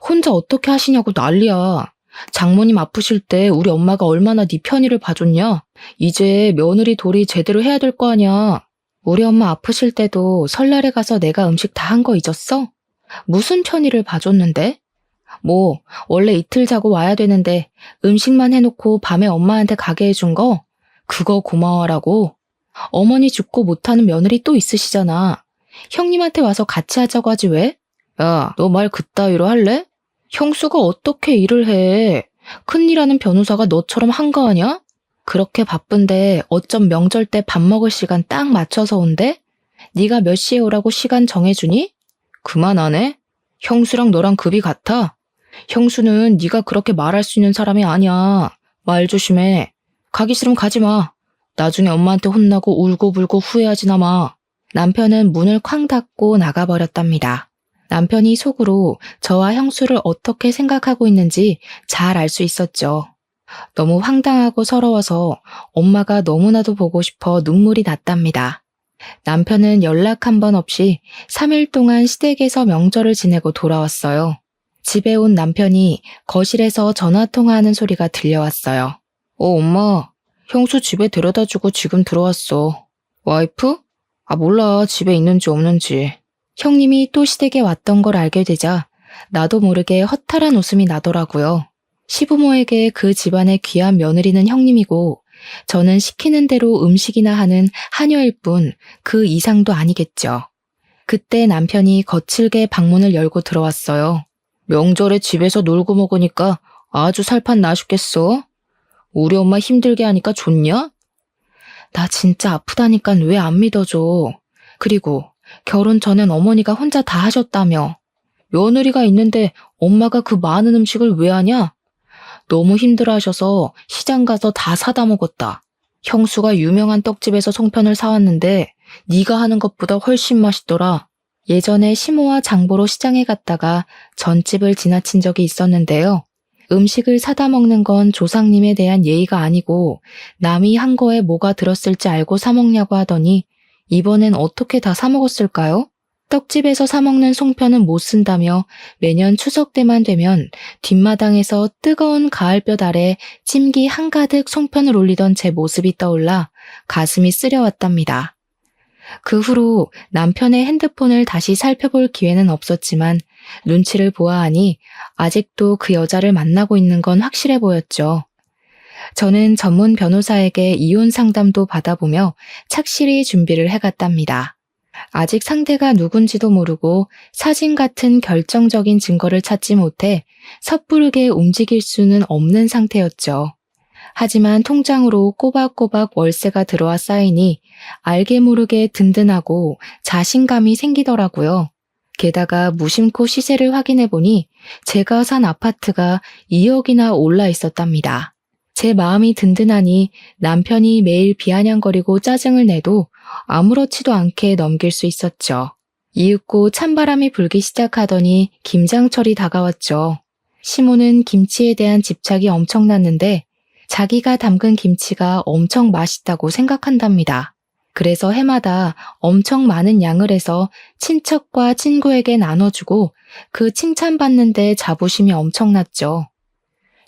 Speaker 1: 혼자 어떻게 하시냐고 난리야. 장모님 아프실 때 우리 엄마가 얼마나 네 편의를 봐줬냐? 이제 며느리 도리 제대로 해야 될 거 아니야. 우리 엄마 아프실 때도 설날에 가서 내가 음식 다 한 거 잊었어? 무슨 편의를 봐줬는데? 뭐 원래 이틀 자고 와야 되는데 음식만 해놓고 밤에 엄마한테 가게 해준 거? 그거 고마워라고. 어머니 죽고 못하는 며느리 또 있으시잖아. 형님한테 와서 같이 하자고 하지 왜? 야, 너 말 그따위로 할래? 형수가 어떻게 일을 해? 큰일하는 변호사가 너처럼 한가하냐? 그렇게 바쁜데 어쩜 명절 때 밥 먹을 시간 딱 맞춰서 온대? 네가 몇 시에 오라고 시간 정해주니? 그만하네? 형수랑 너랑 급이 같아? 형수는 네가 그렇게 말할 수 있는 사람이 아니야. 말 조심해. 가기 싫으면 가지 마. 나중에 엄마한테 혼나고 울고불고 후회하지나 마. 남편은 문을 쾅 닫고 나가버렸답니다. 남편이 속으로 저와 형수를 어떻게 생각하고 있는지 잘 알 수 있었죠. 너무 황당하고 서러워서 엄마가 너무나도 보고 싶어 눈물이 났답니다. 남편은 연락 한 번 없이 3일 동안 시댁에서 명절을 지내고 돌아왔어요. 집에 온 남편이 거실에서 전화통화하는 소리가 들려왔어요. 엄마, 형수 집에 데려다주고 지금 들어왔어. 와이프? 몰라, 집에 있는지 없는지. 형님이 또 시댁에 왔던 걸 알게 되자 나도 모르게 허탈한 웃음이 나더라고요. 시부모에게 그 집안의 귀한 며느리는 형님이고 저는 시키는 대로 음식이나 하는 하녀일 뿐 그 이상도 아니겠죠. 그때 남편이 거칠게 방문을 열고 들어왔어요. 명절에 집에서 놀고 먹으니까 아주 살판 나 죽겠어. 우리 엄마 힘들게 하니까 좋냐? 나 진짜 아프다니까 왜 안 믿어줘. 그리고 결혼 전엔 어머니가 혼자 다 하셨다며. 며느리가 있는데 엄마가 그 많은 음식을 왜 하냐? 너무 힘들어하셔서 시장 가서 다 사다 먹었다. 형수가 유명한 떡집에서 송편을 사왔는데 네가 하는 것보다 훨씬 맛있더라. 예전에 시모와 장보러 시장에 갔다가 전집을 지나친 적이 있었는데요. 음식을 사다 먹는 건 조상님에 대한 예의가 아니고 남이 한 거에 뭐가 들었을지 알고 사 먹냐고 하더니 이번엔 어떻게 다 사 먹었을까요? 떡집에서 사 먹는 송편은 못 쓴다며 매년 추석 때만 되면 뒷마당에서 뜨거운 가을볕 아래 찜기 한가득 송편을 올리던 제 모습이 떠올라 가슴이 쓰려왔답니다. 그 후로 남편의 핸드폰을 다시 살펴볼 기회는 없었지만 눈치를 보아하니 아직도 그 여자를 만나고 있는 건 확실해 보였죠. 저는 전문 변호사에게 이혼 상담도 받아보며 착실히 준비를 해갔답니다. 아직 상대가 누군지도 모르고 사진 같은 결정적인 증거를 찾지 못해 섣부르게 움직일 수는 없는 상태였죠. 하지만 통장으로 꼬박꼬박 월세가 들어와 쌓이니 알게 모르게 든든하고 자신감이 생기더라고요. 게다가 무심코 시세를 확인해보니 제가 산 아파트가 2억이나 올라 있었답니다. 제 마음이 든든하니 남편이 매일 비아냥거리고 짜증을 내도 아무렇지도 않게 넘길 수 있었죠. 이윽고 찬바람이 불기 시작하더니 김장철이 다가왔죠. 시모는 김치에 대한 집착이 엄청났는데 자기가 담근 김치가 엄청 맛있다고 생각한답니다. 그래서 해마다 엄청 많은 양을 해서 친척과 친구에게 나눠주고 그 칭찬받는데 자부심이 엄청났죠.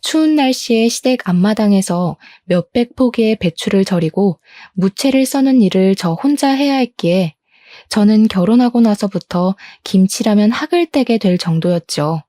Speaker 1: 추운 날씨에 시댁 앞마당에서 몇백 포기의 배추를 절이고 무채를 써는 일을 저 혼자 해야 했기에 저는 결혼하고 나서부터 김치라면 학을 떼게 될 정도였죠.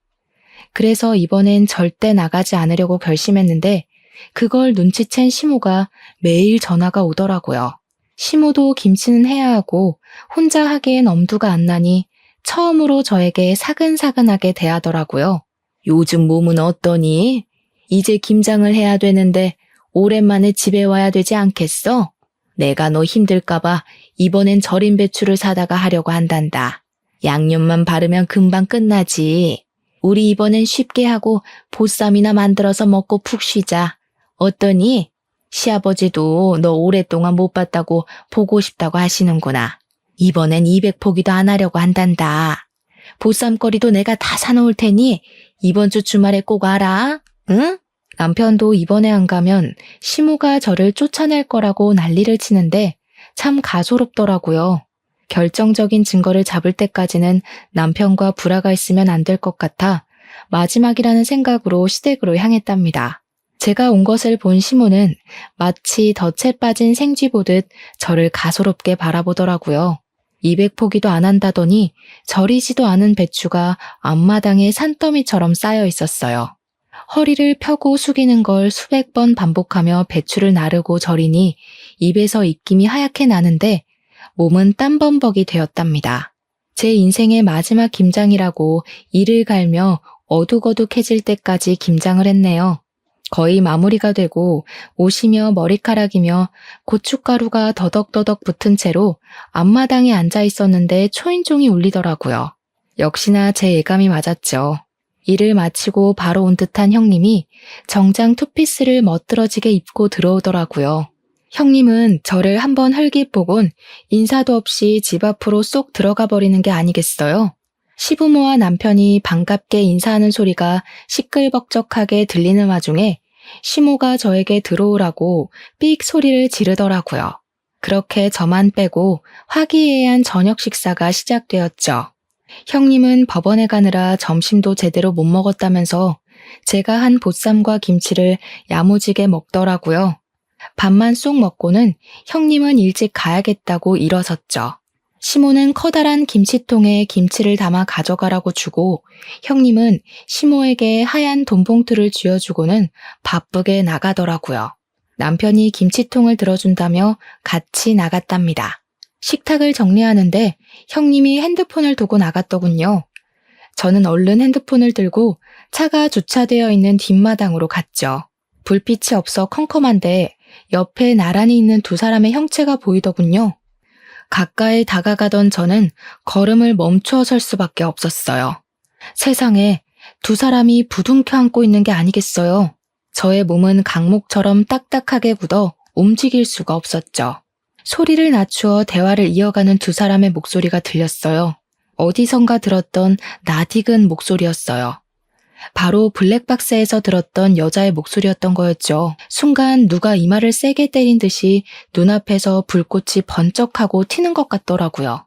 Speaker 1: 그래서 이번엔 절대 나가지 않으려고 결심했는데 그걸 눈치챈 시모가 매일 전화가 오더라고요. 시모도 김치는 해야 하고 혼자 하기엔 엄두가 안 나니 처음으로 저에게 사근사근하게 대하더라고요. 요즘 몸은 어떠니? 이제 김장을 해야 되는데 오랜만에 집에 와야 되지 않겠어? 내가 너 힘들까봐 이번엔 절인 배추를 사다가 하려고 한단다. 양념만 바르면 금방 끝나지. 우리 이번엔 쉽게 하고 보쌈이나 만들어서 먹고 푹 쉬자. 어떠니? 시아버지도 너 오랫동안 못 봤다고 보고 싶다고 하시는구나. 이번엔 200포기도 안 하려고 한단다. 보쌈거리도 내가 다 사놓을 테니 이번 주 주말에 꼭 와라. 응? 남편도 이번에 안 가면 시모가 저를 쫓아낼 거라고 난리를 치는데 참 가소롭더라고요. 결정적인 증거를 잡을 때까지는 남편과 불화가 있으면 안 될 것 같아 마지막이라는 생각으로 시댁으로 향했답니다. 제가 온 것을 본 시모는 마치 덫에 빠진 생쥐 보듯 저를 가소롭게 바라보더라고요. 200포기도 안 한다더니 절이지도 않은 배추가 앞마당에 산더미처럼 쌓여 있었어요. 허리를 펴고 숙이는 걸 수백 번 반복하며 배추를 나르고 절이니 입에서 입김이 하얗게 나는데 몸은 땀범벅이 되었답니다. 제 인생의 마지막 김장이라고 이를 갈며 어둑어둑해질 때까지 김장을 했네요. 거의 마무리가 되고 옷이며 머리카락이며 고춧가루가 더덕더덕 붙은 채로 앞마당에 앉아 있었는데 초인종이 울리더라고요. 역시나 제 예감이 맞았죠. 일을 마치고 바로 온 듯한 형님이 정장 투피스를 멋들어지게 입고 들어오더라고요. 형님은 저를 한번 흘깃 보곤 인사도 없이 집 앞으로 쏙 들어가 버리는 게 아니겠어요? 시부모와 남편이 반갑게 인사하는 소리가 시끌벅적하게 들리는 와중에 시모가 저에게 들어오라고 삑 소리를 지르더라고요. 그렇게 저만 빼고 화기애애한 저녁 식사가 시작되었죠. 형님은 법원에 가느라 점심도 제대로 못 먹었다면서 제가 한 보쌈과 김치를 야무지게 먹더라고요. 밥만 쏙 먹고는 형님은 일찍 가야겠다고 일어섰죠. 시모는 커다란 김치통에 김치를 담아 가져가라고 주고 형님은 시모에게 하얀 돈봉투를 쥐어주고는 바쁘게 나가더라고요. 남편이 김치통을 들어준다며 같이 나갔답니다. 식탁을 정리하는데 형님이 핸드폰을 두고 나갔더군요. 저는 얼른 핸드폰을 들고 차가 주차되어 있는 뒷마당으로 갔죠. 불빛이 없어 컴컴한데 옆에 나란히 있는 두 사람의 형체가 보이더군요. 가까이 다가가던 저는 걸음을 멈추어 설 수밖에 없었어요. 세상에 두 사람이 부둥켜 안고 있는 게 아니겠어요. 저의 몸은 강목처럼 딱딱하게 굳어 움직일 수가 없었죠. 소리를 낮추어 대화를 이어가는 두 사람의 목소리가 들렸어요. 어디선가 들었던 낯익은 목소리였어요. 바로 블랙박스에서 들었던 여자의 목소리였던 거였죠. 순간 누가 이마를 세게 때린 듯이 눈앞에서 불꽃이 번쩍하고 튀는 것 같더라고요.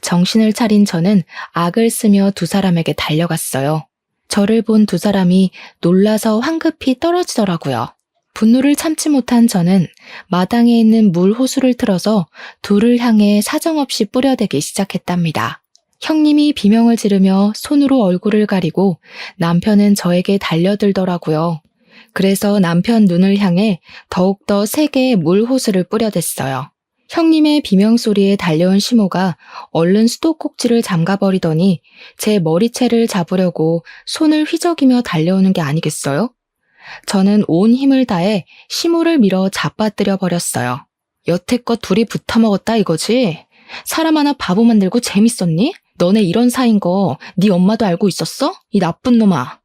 Speaker 1: 정신을 차린 저는 악을 쓰며 두 사람에게 달려갔어요. 저를 본 두 사람이 놀라서 황급히 떨어지더라고요. 분노를 참지 못한 저는 마당에 있는 물 호수를 틀어서 둘을 향해 사정없이 뿌려대기 시작했답니다. 형님이 비명을 지르며 손으로 얼굴을 가리고 남편은 저에게 달려들더라고요. 그래서 남편 눈을 향해 더욱더 세게 물 호수를 뿌려댔어요. 형님의 비명소리에 달려온 시모가 얼른 수도꼭지를 잠가버리더니 제 머리채를 잡으려고 손을 휘저기며 달려오는 게 아니겠어요? 저는 온 힘을 다해 시모를 밀어 잡아뜨려 버렸어요. 여태껏 둘이 붙어먹었다 이거지? 사람 하나 바보 만들고 재밌었니? 너네 이런 사이인 거 네 엄마도 알고 있었어? 이 나쁜 놈아.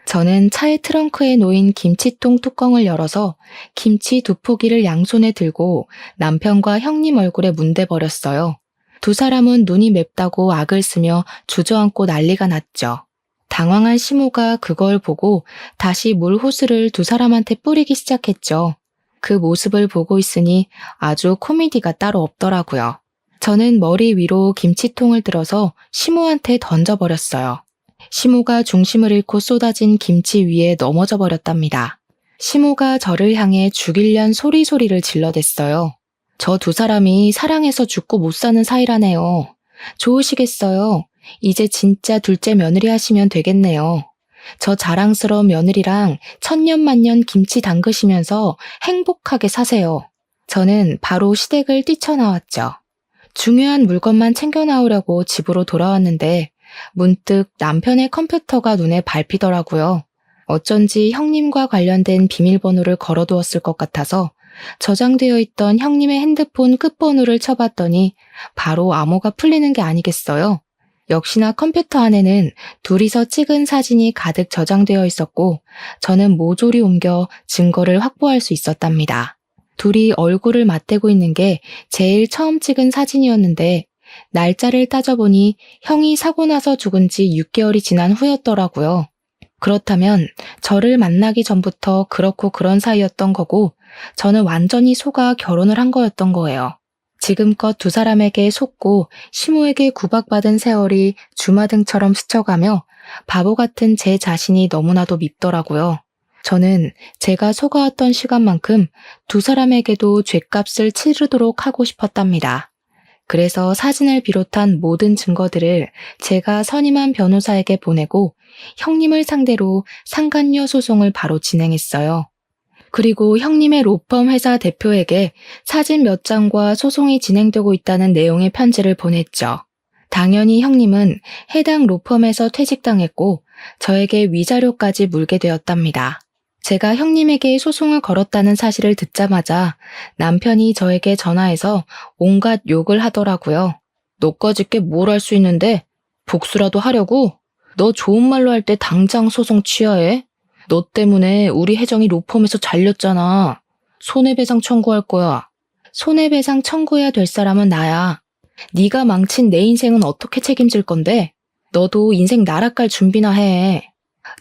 Speaker 1: 저는 차의 트렁크에 놓인 김치통 뚜껑을 열어서 김치 두 포기를 양손에 들고 남편과 형님 얼굴에 문대버렸어요. 두 사람은 눈이 맵다고 악을 쓰며 주저앉고 난리가 났죠. 당황한 시모가 그걸 보고 다시 물 호스를 두 사람한테 뿌리기 시작했죠. 그 모습을 보고 있으니 아주 코미디가 따로 없더라고요. 저는 머리 위로 김치통을 들어서 시모한테 던져버렸어요. 시모가 중심을 잃고 쏟아진 김치 위에 넘어져 버렸답니다. 시모가 저를 향해 죽일련 소리를 질러댔어요. 저 두 사람이 사랑해서 죽고 못 사는 사이라네요. 좋으시겠어요? 이제 진짜 둘째 며느리 하시면 되겠네요. 저 자랑스러운 며느리랑 천년만년 김치 담그시면서 행복하게 사세요. 저는 바로 시댁을 뛰쳐나왔죠. 중요한 물건만 챙겨 나오려고 집으로 돌아왔는데 문득 남편의 컴퓨터가 눈에 밟히더라고요. 어쩐지 형님과 관련된 비밀번호를 걸어두었을 것 같아서 저장되어 있던 형님의 핸드폰 끝번호를 쳐봤더니 바로 암호가 풀리는 게 아니겠어요? 역시나 컴퓨터 안에는 둘이서 찍은 사진이 가득 저장되어 있었고 저는 모조리 옮겨 증거를 확보할 수 있었답니다. 둘이 얼굴을 맞대고 있는 게 제일 처음 찍은 사진이었는데 날짜를 따져보니 형이 사고 나서 죽은 지 6개월이 지난 후였더라고요. 그렇다면 저를 만나기 전부터 그렇고 그런 사이였던 거고 저는 완전히 속아 결혼을 한 거였던 거예요. 지금껏 두 사람에게 속고 시모에게 구박받은 세월이 주마등처럼 스쳐가며 바보 같은 제 자신이 너무나도 밉더라고요. 저는 제가 속아왔던 시간만큼 두 사람에게도 죗값을 치르도록 하고 싶었답니다. 그래서 사진을 비롯한 모든 증거들을 제가 선임한 변호사에게 보내고 형님을 상대로 상간녀 소송을 바로 진행했어요. 그리고 형님의 로펌 회사 대표에게 사진 몇 장과 소송이 진행되고 있다는 내용의 편지를 보냈죠. 당연히 형님은 해당 로펌에서 퇴직당했고 저에게 위자료까지 물게 되었답니다. 제가 형님에게 소송을 걸었다는 사실을 듣자마자 남편이 저에게 전화해서 온갖 욕을 하더라고요. 너까짓게 뭘 할 수 있는데 복수라도 하려고? 너 좋은 말로 할 때 당장 소송 취하해. 너 때문에 우리 혜정이 로펌에서 잘렸잖아. 손해배상 청구할 거야. 손해배상 청구해야 될 사람은 나야. 네가 망친 내 인생은 어떻게 책임질 건데? 너도 인생 나락갈 준비나 해.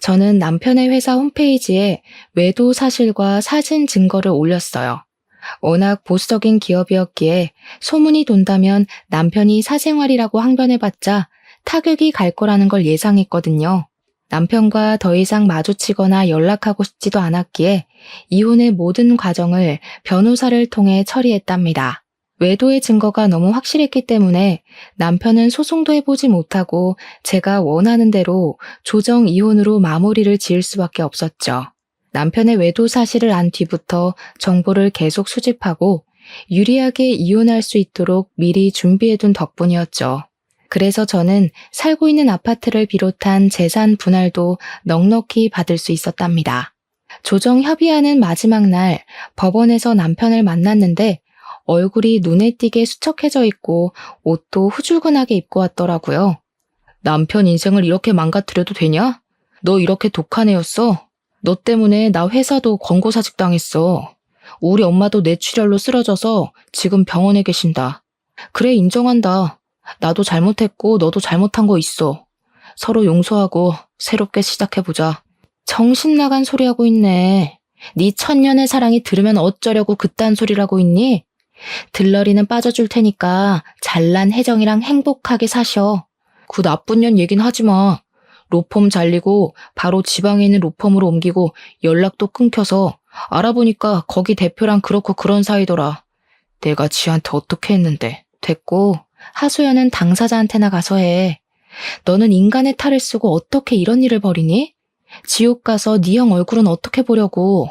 Speaker 1: 저는 남편의 회사 홈페이지에 외도 사실과 사진 증거를 올렸어요. 워낙 보수적인 기업이었기에 소문이 돈다면 남편이 사생활이라고 항변해봤자 타격이 갈 거라는 걸 예상했거든요. 남편과 더 이상 마주치거나 연락하고 싶지도 않았기에 이혼의 모든 과정을 변호사를 통해 처리했답니다. 외도의 증거가 너무 확실했기 때문에 남편은 소송도 해보지 못하고 제가 원하는 대로 조정 이혼으로 마무리를 지을 수밖에 없었죠. 남편의 외도 사실을 안 뒤부터 정보를 계속 수집하고 유리하게 이혼할 수 있도록 미리 준비해둔 덕분이었죠. 그래서 저는 살고 있는 아파트를 비롯한 재산 분할도 넉넉히 받을 수 있었답니다. 조정 협의하는 마지막 날 법원에서 남편을 만났는데 얼굴이 눈에 띄게 수척해져 있고 옷도 후줄근하게 입고 왔더라고요. 남편 인생을 이렇게 망가뜨려도 되냐? 너 이렇게 독한 애였어? 너 때문에 나 회사도 권고사직 당했어. 우리 엄마도 뇌출혈로 쓰러져서 지금 병원에 계신다. 그래, 인정한다. 나도 잘못했고 너도 잘못한 거 있어. 서로 용서하고 새롭게 시작해보자. 정신 나간 소리하고 있네. 네 천년의 사랑이 들으면 어쩌려고 그딴 소리라고 있니? 들러리는 빠져줄 테니까 잘난 혜정이랑 행복하게 사셔. 그 나쁜 년 얘긴 하지 마. 로펌 잘리고 바로 지방에 있는 로펌으로 옮기고 연락도 끊겨서 알아보니까 거기 대표랑 그렇고 그런 사이더라. 내가 지한테 어떻게 했는데. 됐고 하소연은 당사자한테나 가서 해. 너는 인간의 탈을 쓰고 어떻게 이런 일을 벌이니? 지옥 가서 네 형 얼굴은 어떻게 보려고.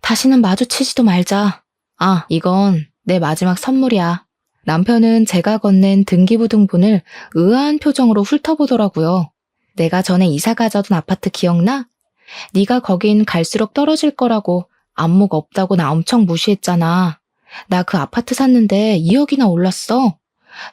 Speaker 1: 다시는 마주치지도 말자. 아, 이건 내 마지막 선물이야. 남편은 제가 건넨 등기부등본을 의아한 표정으로 훑어보더라고요. 내가 전에 이사 가자던 아파트 기억나? 네가 거긴 갈수록 떨어질 거라고 안목 없다고 나 엄청 무시했잖아. 나 그 아파트 샀는데 2억이나 올랐어.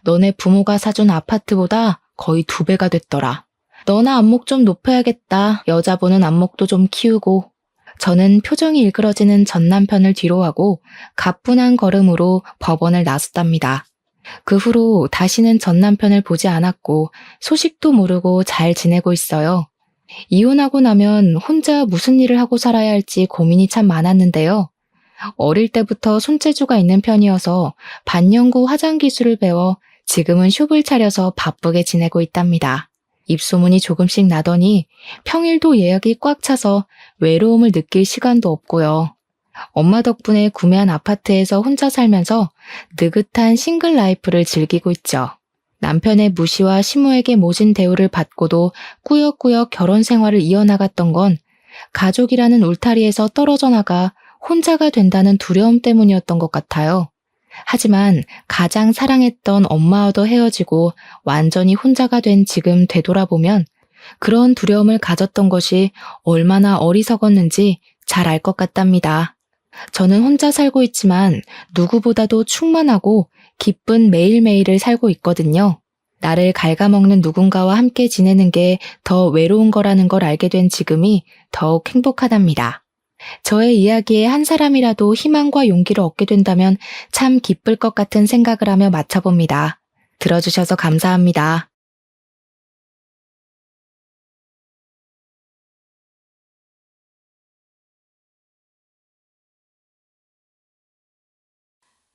Speaker 1: 너네 부모가 사준 아파트보다 거의 2배가 됐더라. 너나 안목 좀 높여야겠다. 여자 보는 안목도 좀 키우고. 저는 표정이 일그러지는 전 남편을 뒤로하고 가뿐한 걸음으로 법원을 나섰답니다. 그 후로 다시는 전 남편을 보지 않았고 소식도 모르고 잘 지내고 있어요. 이혼하고 나면 혼자 무슨 일을 하고 살아야 할지 고민이 참 많았는데요. 어릴 때부터 손재주가 있는 편이어서 반영구 화장 기술을 배워 지금은 숍을 차려서 바쁘게 지내고 있답니다. 입소문이 조금씩 나더니 평일도 예약이 꽉 차서 외로움을 느낄 시간도 없고요. 엄마 덕분에 구매한 아파트에서 혼자 살면서 느긋한 싱글 라이프를 즐기고 있죠. 남편의 무시와 시무에게 모진 대우를 받고도 꾸역꾸역 결혼 생활을 이어나갔던 건 가족이라는 울타리에서 떨어져 나가 혼자가 된다는 두려움 때문이었던 것 같아요. 하지만 가장 사랑했던 엄마와도 헤어지고 완전히 혼자가 된 지금 되돌아보면 그런 두려움을 가졌던 것이 얼마나 어리석었는지 잘 알 것 같답니다. 저는 혼자 살고 있지만 누구보다도 충만하고 기쁜 매일매일을 살고 있거든요. 나를 갉아먹는 누군가와 함께 지내는 게 더 외로운 거라는 걸 알게 된 지금이 더욱 행복하답니다. 저의 이야기에 한 사람이라도 희망과 용기를 얻게 된다면 참 기쁠 것 같은 생각을 하며 마쳐봅니다. 들어주셔서 감사합니다.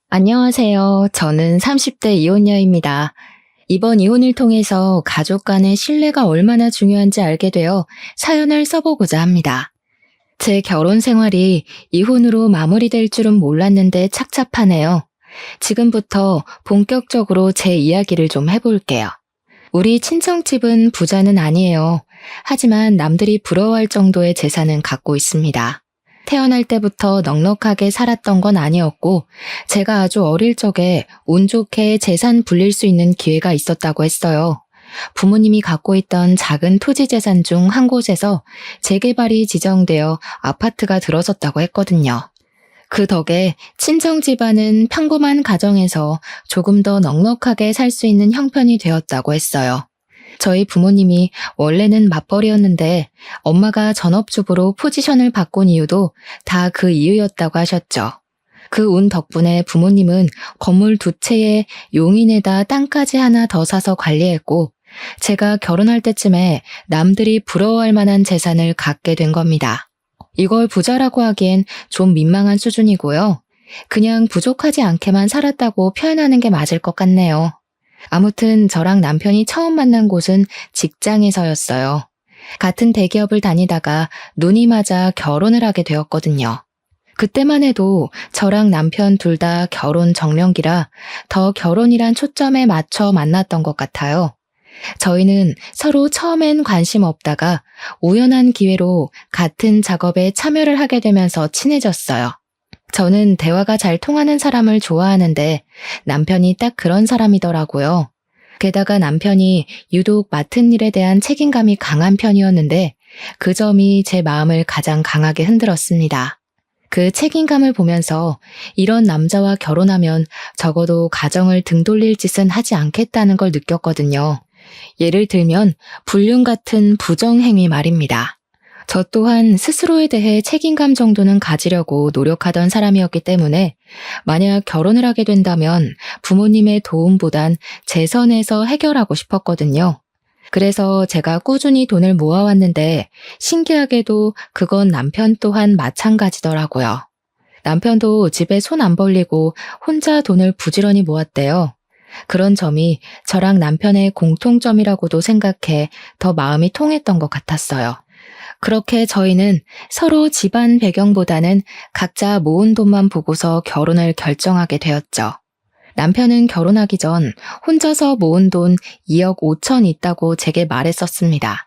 Speaker 1: 안녕하세요. 저는 30대 이혼녀입니다. 이번 이혼을 통해서 가족 간의 신뢰가 얼마나 중요한지 알게 되어 사연을 써보고자 합니다. 제 결혼 생활이 이혼으로 마무리될 줄은 몰랐는데 착잡하네요. 지금부터 본격적으로 제 이야기를 좀 해볼게요. 우리 친정집은 부자는 아니에요. 하지만 남들이 부러워할 정도의 재산은 갖고 있습니다. 태어날 때부터 넉넉하게 살았던 건 아니었고 제가 아주 어릴 적에 운 좋게 재산 불릴 수 있는 기회가 있었다고 했어요. 부모님이 갖고 있던 작은 토지 재산 중 한 곳에서 재개발이 지정되어 아파트가 들어섰다고 했거든요. 그 덕에 친정 집안은 평범한 가정에서 조금 더 넉넉하게 살 수 있는 형편이 되었다고 했어요. 저희 부모님이 원래는 맞벌이였는데 엄마가 전업주부로 포지션을 바꾼 이유도 다 그 이유였다고 하셨죠. 그 운 덕분에 부모님은 건물 2채에 용인에다 땅까지 하나 더 사서 관리했고 제가 결혼할 때쯤에 남들이 부러워할 만한 재산을 갖게 된 겁니다. 이걸 부자라고 하기엔 좀 민망한 수준이고요. 그냥 부족하지 않게만 살았다고 표현하는 게 맞을 것 같네요. 아무튼 저랑 남편이 처음 만난 곳은 직장에서였어요. 같은 대기업을 다니다가 눈이 맞아 결혼을 하게 되었거든요. 그때만 해도 저랑 남편 둘 다 결혼 정년기라 더 결혼이란 초점에 맞춰 만났던 것 같아요. 저희는 서로 처음엔 관심 없다가 우연한 기회로 같은 작업에 참여를 하게 되면서 친해졌어요. 저는 대화가 잘 통하는 사람을 좋아하는데 남편이 딱 그런 사람이더라고요. 게다가 남편이 유독 맡은 일에 대한 책임감이 강한 편이었는데 그 점이 제 마음을 가장 강하게 흔들었습니다. 그 책임감을 보면서 이런 남자와 결혼하면 적어도 가정을 등 돌릴 짓은 하지 않겠다는 걸 느꼈거든요. 예를 들면 불륜 같은 부정행위 말입니다. 저 또한 스스로에 대해 책임감 정도는 가지려고 노력하던 사람이었기 때문에 만약 결혼을 하게 된다면 부모님의 도움보단 제 선에서 해결하고 싶었거든요. 그래서 제가 꾸준히 돈을 모아왔는데 신기하게도 그건 남편 또한 마찬가지더라고요. 남편도 집에 손 안 벌리고 혼자 돈을 부지런히 모았대요. 그런 점이 저랑 남편의 공통점이라고도 생각해 더 마음이 통했던 것 같았어요. 그렇게 저희는 서로 집안 배경보다는 각자 모은 돈만 보고서 결혼을 결정하게 되었죠. 남편은 결혼하기 전 혼자서 모은 돈 2억 5천 있다고 제게 말했었습니다.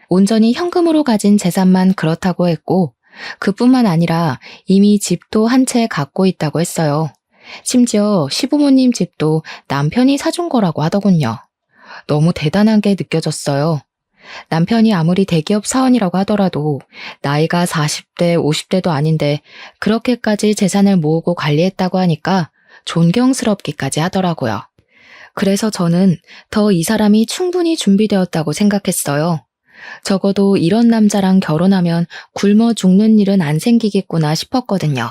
Speaker 1: 온전히 현금으로 가진 재산만 그렇다고 했고, 그뿐만 아니라 이미 집도 한 채 갖고 있다고 했어요. 심지어 시부모님 집도 남편이 사준 거라고 하더군요. 너무 대단한 게 느껴졌어요. 남편이 아무리 대기업 사원이라고 하더라도 나이가 40대, 50대도 아닌데 그렇게까지 재산을 모으고 관리했다고 하니까 존경스럽기까지 하더라고요. 그래서 저는 더 이 사람이 충분히 준비되었다고 생각했어요. 적어도 이런 남자랑 결혼하면 굶어 죽는 일은 안 생기겠구나 싶었거든요.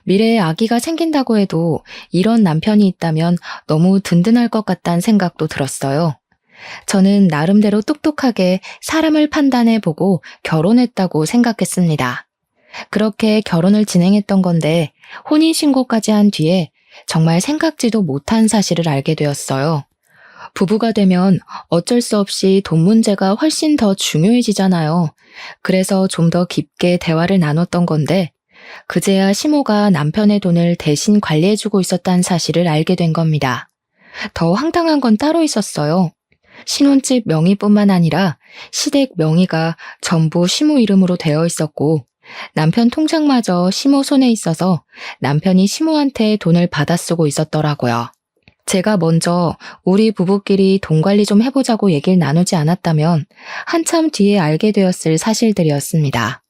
Speaker 1: 미래에 아기가 생긴다고 해도 이런 남편이 있다면 너무 든든할 것 같다는 생각도 들었어요. 저는 나름대로 똑똑하게 사람을 판단해보고 결혼했다고 생각했습니다. 그렇게 결혼을 진행했던 건데 혼인신고까지 한 뒤에 정말 생각지도 못한 사실을 알게 되었어요. 부부가 되면 어쩔 수 없이 돈 문제가 훨씬 더 중요해지잖아요. 그래서 좀 더 깊게 대화를 나눴던 건데 그제야 시모가 남편의 돈을 대신 관리해주고 있었다는 사실을 알게 된 겁니다. 더 황당한 건 따로 있었어요. 신혼집 명의뿐만 아니라 시댁 명의가 전부 시모 이름으로 되어 있었고 남편 통장마저 시모 손에 있어서 남편이 시모한테 돈을 받아 쓰고 있었더라고요. 제가 먼저 우리 부부끼리 돈 관리 좀 해보자고 얘기를 나누지 않았다면 한참 뒤에 알게 되었을 사실들이었습니다.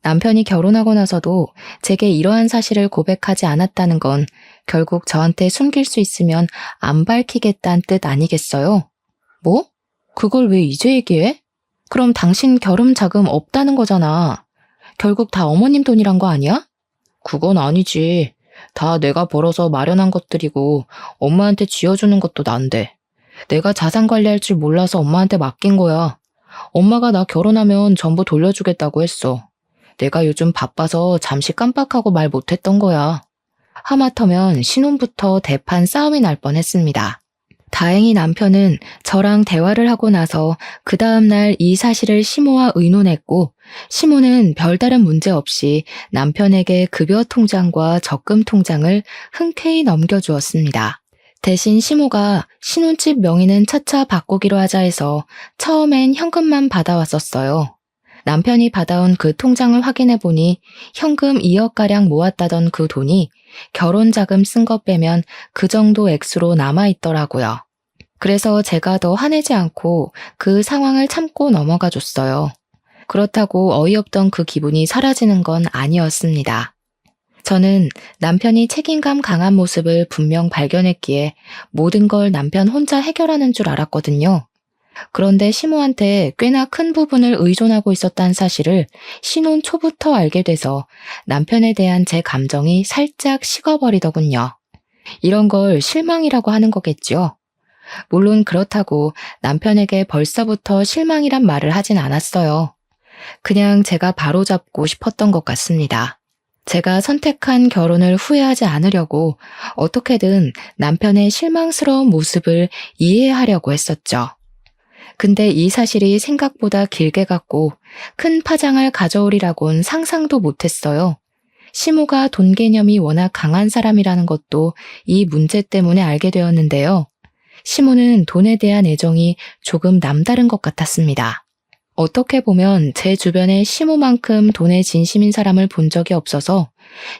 Speaker 1: 남편이 결혼하고 나서도 제게 이러한 사실을 고백하지 않았다는 건 결국 저한테 숨길 수 있으면 안 밝히겠다는 뜻 아니겠어요? 뭐? 그걸 왜 이제 얘기해? 그럼 당신 결혼 자금 없다는 거잖아. 결국 다 어머님 돈이란 거 아니야? 그건 아니지. 다 내가 벌어서 마련한 것들이고 엄마한테 쥐어주는 것도 난데. 내가 자산 관리할 줄 몰라서 엄마한테 맡긴 거야. 엄마가 나 결혼하면 전부 돌려주겠다고 했어. 내가 요즘 바빠서 잠시 깜빡하고 말 못했던 거야. 하마터면 신혼부터 대판 싸움이 날 뻔했습니다. 다행히 남편은 저랑 대화를 하고 나서 그 다음날 이 사실을 시모와 의논했고 시모는 별다른 문제 없이 남편에게 급여 통장과 적금 통장을 흔쾌히 넘겨주었습니다. 대신 시모가 신혼집 명의는 차차 바꾸기로 하자 해서 처음엔 현금만 받아왔었어요. 남편이 받아온 그 통장을 확인해 보니 현금 2억가량 모았다던 그 돈이 결혼자금 쓴 것 빼면 그 정도 액수로 남아있더라고요. 그래서 제가 더 화내지 않고 그 상황을 참고 넘어가 줬어요. 그렇다고 어이없던 그 기분이 사라지는 건 아니었습니다. 저는 남편이 책임감 강한 모습을 분명 발견했기에 모든 걸 남편 혼자 해결하는 줄 알았거든요. 그런데 시모한테 꽤나 큰 부분을 의존하고 있었다는 사실을 신혼 초부터 알게 돼서 남편에 대한 제 감정이 살짝 식어버리더군요. 이런 걸 실망이라고 하는 거겠죠. 물론 그렇다고 남편에게 벌써부터 실망이란 말을 하진 않았어요. 그냥 제가 바로잡고 싶었던 것 같습니다. 제가 선택한 결혼을 후회하지 않으려고 어떻게든 남편의 실망스러운 모습을 이해하려고 했었죠. 근데 이 사실이 생각보다 길게 갔고 큰 파장을 가져오리라곤 상상도 못했어요. 시모가 돈 개념이 워낙 강한 사람이라는 것도 이 문제 때문에 알게 되었는데요. 시모는 돈에 대한 애정이 조금 남다른 것 같았습니다. 어떻게 보면 제 주변에 시모만큼 돈에 진심인 사람을 본 적이 없어서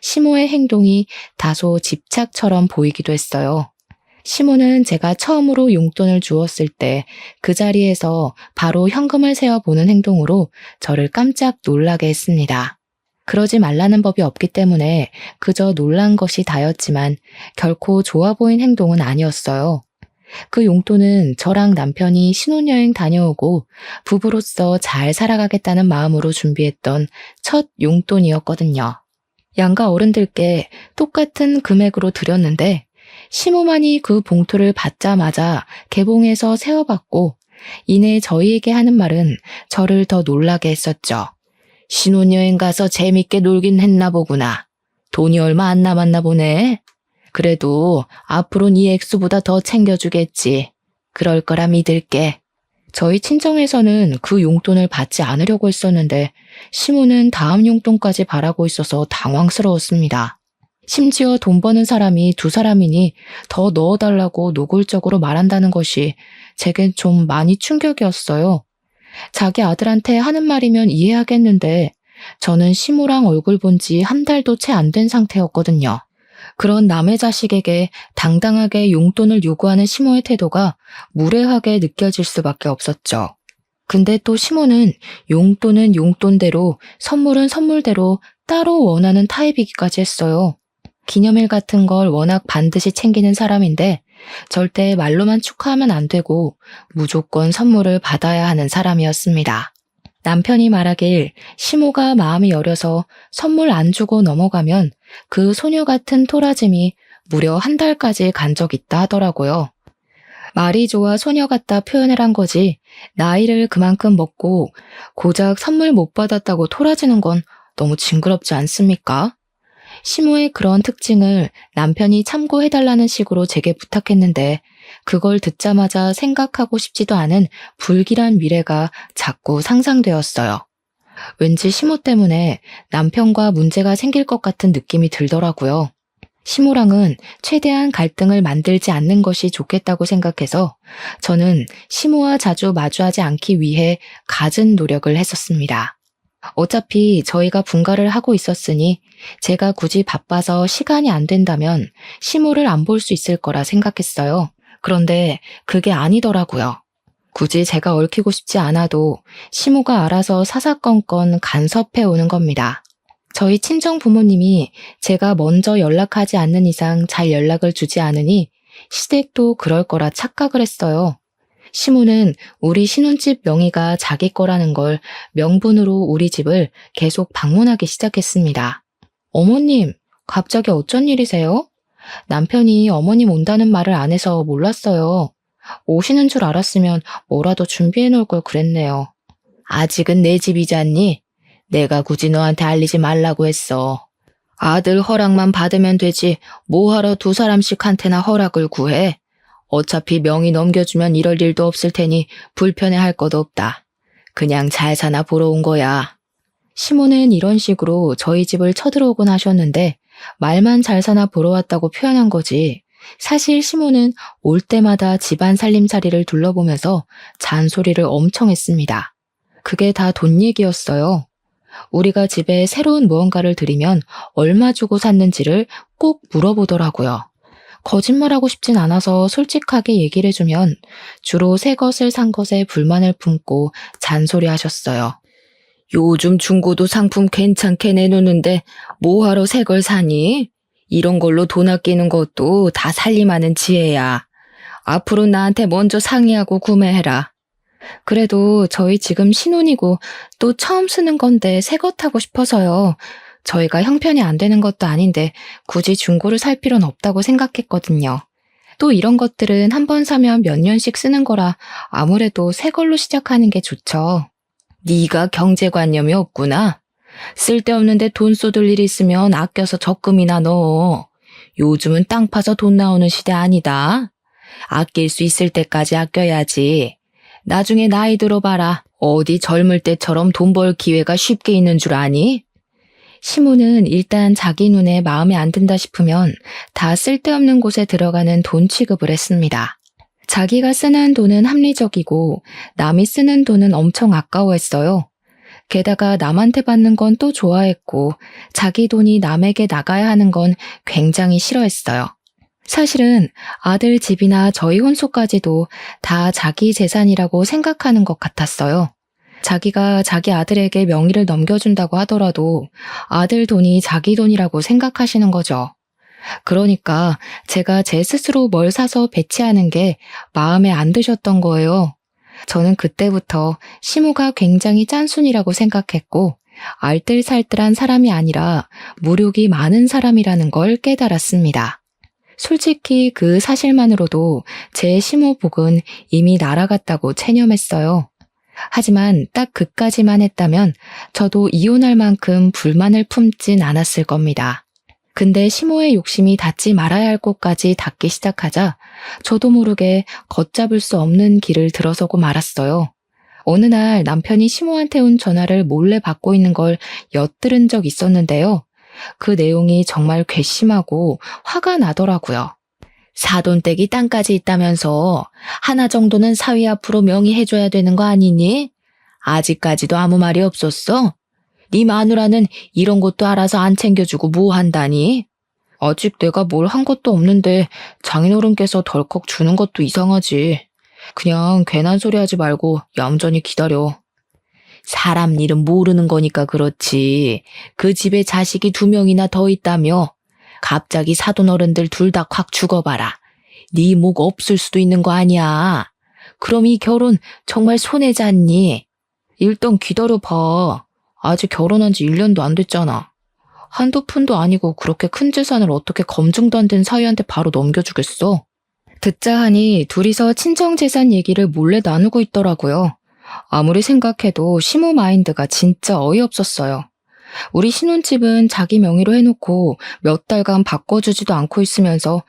Speaker 1: 시모의 행동이 다소 집착처럼 보이기도 했어요. 시모는 제가 처음으로 용돈을 주었을 때 그 자리에서 바로 현금을 세어보는 행동으로 저를 깜짝 놀라게 했습니다. 그러지 말라는 법이 없기 때문에 그저 놀란 것이 다였지만 결코 좋아 보인 행동은 아니었어요. 그 용돈은 저랑 남편이 신혼여행 다녀오고 부부로서 잘 살아가겠다는 마음으로 준비했던 첫 용돈이었거든요. 양가 어른들께 똑같은 금액으로 드렸는데 시모만이 그 봉투를 받자마자 개봉해서 세어봤고 이내 저희에게 하는 말은 저를 더 놀라게 했었죠. 신혼여행 가서 재밌게 놀긴 했나 보구나. 돈이 얼마 안 남았나 보네. 그래도 앞으로 네 액수보다 더 챙겨주겠지. 그럴 거라 믿을게. 저희 친정에서는 그 용돈을 받지 않으려고 했었는데 시모는 다음 용돈까지 바라고 있어서 당황스러웠습니다. 심지어 돈 버는 사람이 두 사람이니 더 넣어달라고 노골적으로 말한다는 것이 제겐 좀 많이 충격이었어요. 자기 아들한테 하는 말이면 이해하겠는데 저는 시모랑 얼굴 본 지 한 달도 채 안 된 상태였거든요. 그런 남의 자식에게 당당하게 용돈을 요구하는 시모의 태도가 무례하게 느껴질 수밖에 없었죠. 근데 또 시모는 용돈은 용돈대로 선물은 선물대로 따로 원하는 타입이기까지 했어요. 기념일 같은 걸 워낙 반드시 챙기는 사람인데 절대 말로만 축하하면 안 되고 무조건 선물을 받아야 하는 사람이었습니다. 남편이 말하길 시모가 마음이 여려서 선물 안 주고 넘어가면 그 소녀 같은 토라짐이 무려 한 달까지 간 적 있다 하더라고요. 말이 좋아 소녀 같다 표현을 한 거지 나이를 그만큼 먹고 고작 선물 못 받았다고 토라지는 건 너무 징그럽지 않습니까? 시모의 그런 특징을 남편이 참고해달라는 식으로 제게 부탁했는데 그걸 듣자마자 생각하고 싶지도 않은 불길한 미래가 자꾸 상상되었어요. 왠지 시모 때문에 남편과 문제가 생길 것 같은 느낌이 들더라고요. 시모랑은 최대한 갈등을 만들지 않는 것이 좋겠다고 생각해서 저는 시모와 자주 마주하지 않기 위해 갖은 노력을 했었습니다. 어차피 저희가 분가를 하고 있었으니 제가 굳이 바빠서 시간이 안 된다면 시모를 안 볼 수 있을 거라 생각했어요. 그런데 그게 아니더라고요. 굳이 제가 얽히고 싶지 않아도 시모가 알아서 사사건건 간섭해 오는 겁니다. 저희 친정 부모님이 제가 먼저 연락하지 않는 이상 잘 연락을 주지 않으니 시댁도 그럴 거라 착각을 했어요. 시모는 우리 신혼집 명의가 자기 거라는 걸 명분으로 우리 집을 계속 방문하기 시작했습니다. 어머님, 갑자기 어쩐 일이세요? 남편이 어머님 온다는 말을 안 해서 몰랐어요. 오시는 줄 알았으면 뭐라도 준비해 놓을 걸 그랬네요. 아직은 내 집이잖니? 내가 굳이 너한테 알리지 말라고 했어. 아들 허락만 받으면 되지 뭐하러 두 사람씩한테나 허락을 구해? 어차피 명의 넘겨주면 이럴 일도 없을 테니 불편해할 것도 없다. 그냥 잘 사나 보러 온 거야. 시모는 이런 식으로 저희 집을 쳐들어오곤 하셨는데 말만 잘 사나 보러 왔다고 표현한 거지. 사실 시모는 올 때마다 집안 살림살이를 둘러보면서 잔소리를 엄청 했습니다. 그게 다 돈 얘기였어요. 우리가 집에 새로운 무언가를 들이면 얼마 주고 샀는지를 꼭 물어보더라고요. 거짓말하고 싶진 않아서 솔직하게 얘기를 해주면 주로 새 것을 산 것에 불만을 품고 잔소리하셨어요. 요즘 중고도 상품 괜찮게 내놓는데 뭐하러 새 걸 사니? 이런 걸로 돈 아끼는 것도 다 살림하는 지혜야. 앞으로 나한테 먼저 상의하고 구매해라. 그래도 저희 지금 신혼이고 또 처음 쓰는 건데 새 것 하고 싶어서요. 저희가 형편이 안 되는 것도 아닌데 굳이 중고를 살 필요는 없다고 생각했거든요. 또 이런 것들은 한 번 사면 몇 년씩 쓰는 거라 아무래도 새 걸로 시작하는 게 좋죠. 네가 경제관념이 없구나. 쓸데없는데 돈 쏟을 일 있으면 아껴서 적금이나 넣어. 요즘은 땅 파서 돈 나오는 시대 아니다. 아낄 수 있을 때까지 아껴야지. 나중에 나이 들어봐라. 어디 젊을 때처럼 돈 벌 기회가 쉽게 있는 줄 아니? 시모는 일단 자기 눈에 마음에 안 든다 싶으면 다 쓸데없는 곳에 들어가는 돈 취급을 했습니다. 자기가 쓰는 돈은 합리적이고 남이 쓰는 돈은 엄청 아까워했어요. 게다가 남한테 받는 건 또 좋아했고 자기 돈이 남에게 나가야 하는 건 굉장히 싫어했어요. 사실은 아들 집이나 저희 혼수까지도 다 자기 재산이라고 생각하는 것 같았어요. 자기가 자기 아들에게 명의를 넘겨준다고 하더라도 아들 돈이 자기 돈이라고 생각하시는 거죠. 그러니까 제가 제 스스로 뭘 사서 배치하는 게 마음에 안 드셨던 거예요. 저는 그때부터 시모가 굉장히 짠순이라고 생각했고 알뜰살뜰한 사람이 아니라 무력이 많은 사람이라는 걸 깨달았습니다. 솔직히 그 사실만으로도 제 시모복은 이미 날아갔다고 체념했어요. 하지만 딱 그까지만 했다면 저도 이혼할 만큼 불만을 품진 않았을 겁니다. 근데 시모의 욕심이 닿지 말아야 할 곳까지 닿기 시작하자 저도 모르게 걷잡을 수 없는 길을 들어서고 말았어요. 어느 날 남편이 시모한테 온 전화를 몰래 받고 있는 걸 엿들은 적 있었는데요. 그 내용이 정말 괘씸하고 화가 나더라고요. 사돈댁이 땅까지 있다면서 하나 정도는 사위 앞으로 명의해줘야 되는 거 아니니? 아직까지도 아무 말이 없었어? 네 마누라는 이런 것도 알아서 안 챙겨주고 뭐 한다니? 아직 내가 뭘 한 것도 없는데 장인어른께서 덜컥 주는 것도 이상하지. 그냥 괜한 소리 하지 말고 얌전히 기다려. 사람 일은 모르는 거니까 그렇지. 그 집에 자식이 2명이나 더 있다며. 갑자기 사돈어른들 둘 다 확 죽어봐라. 네 목 없을 수도 있는 거 아니야. 그럼 이 결혼 정말 손해잖니? 일단 기다려봐. 아직 결혼한 지 1년도 안 됐잖아. 한두 푼도 아니고 그렇게 큰 재산을 어떻게 검증도 안 된 사위한테 바로 넘겨주겠어? 듣자 하니 둘이서 친정재산 얘기를 몰래 나누고 있더라고요. 아무리 생각해도 시모 마인드가 진짜 어이없었어요. 우리 신혼집은 자기 명의로 해놓고 몇 달간 바꿔주지도 않고 있으면서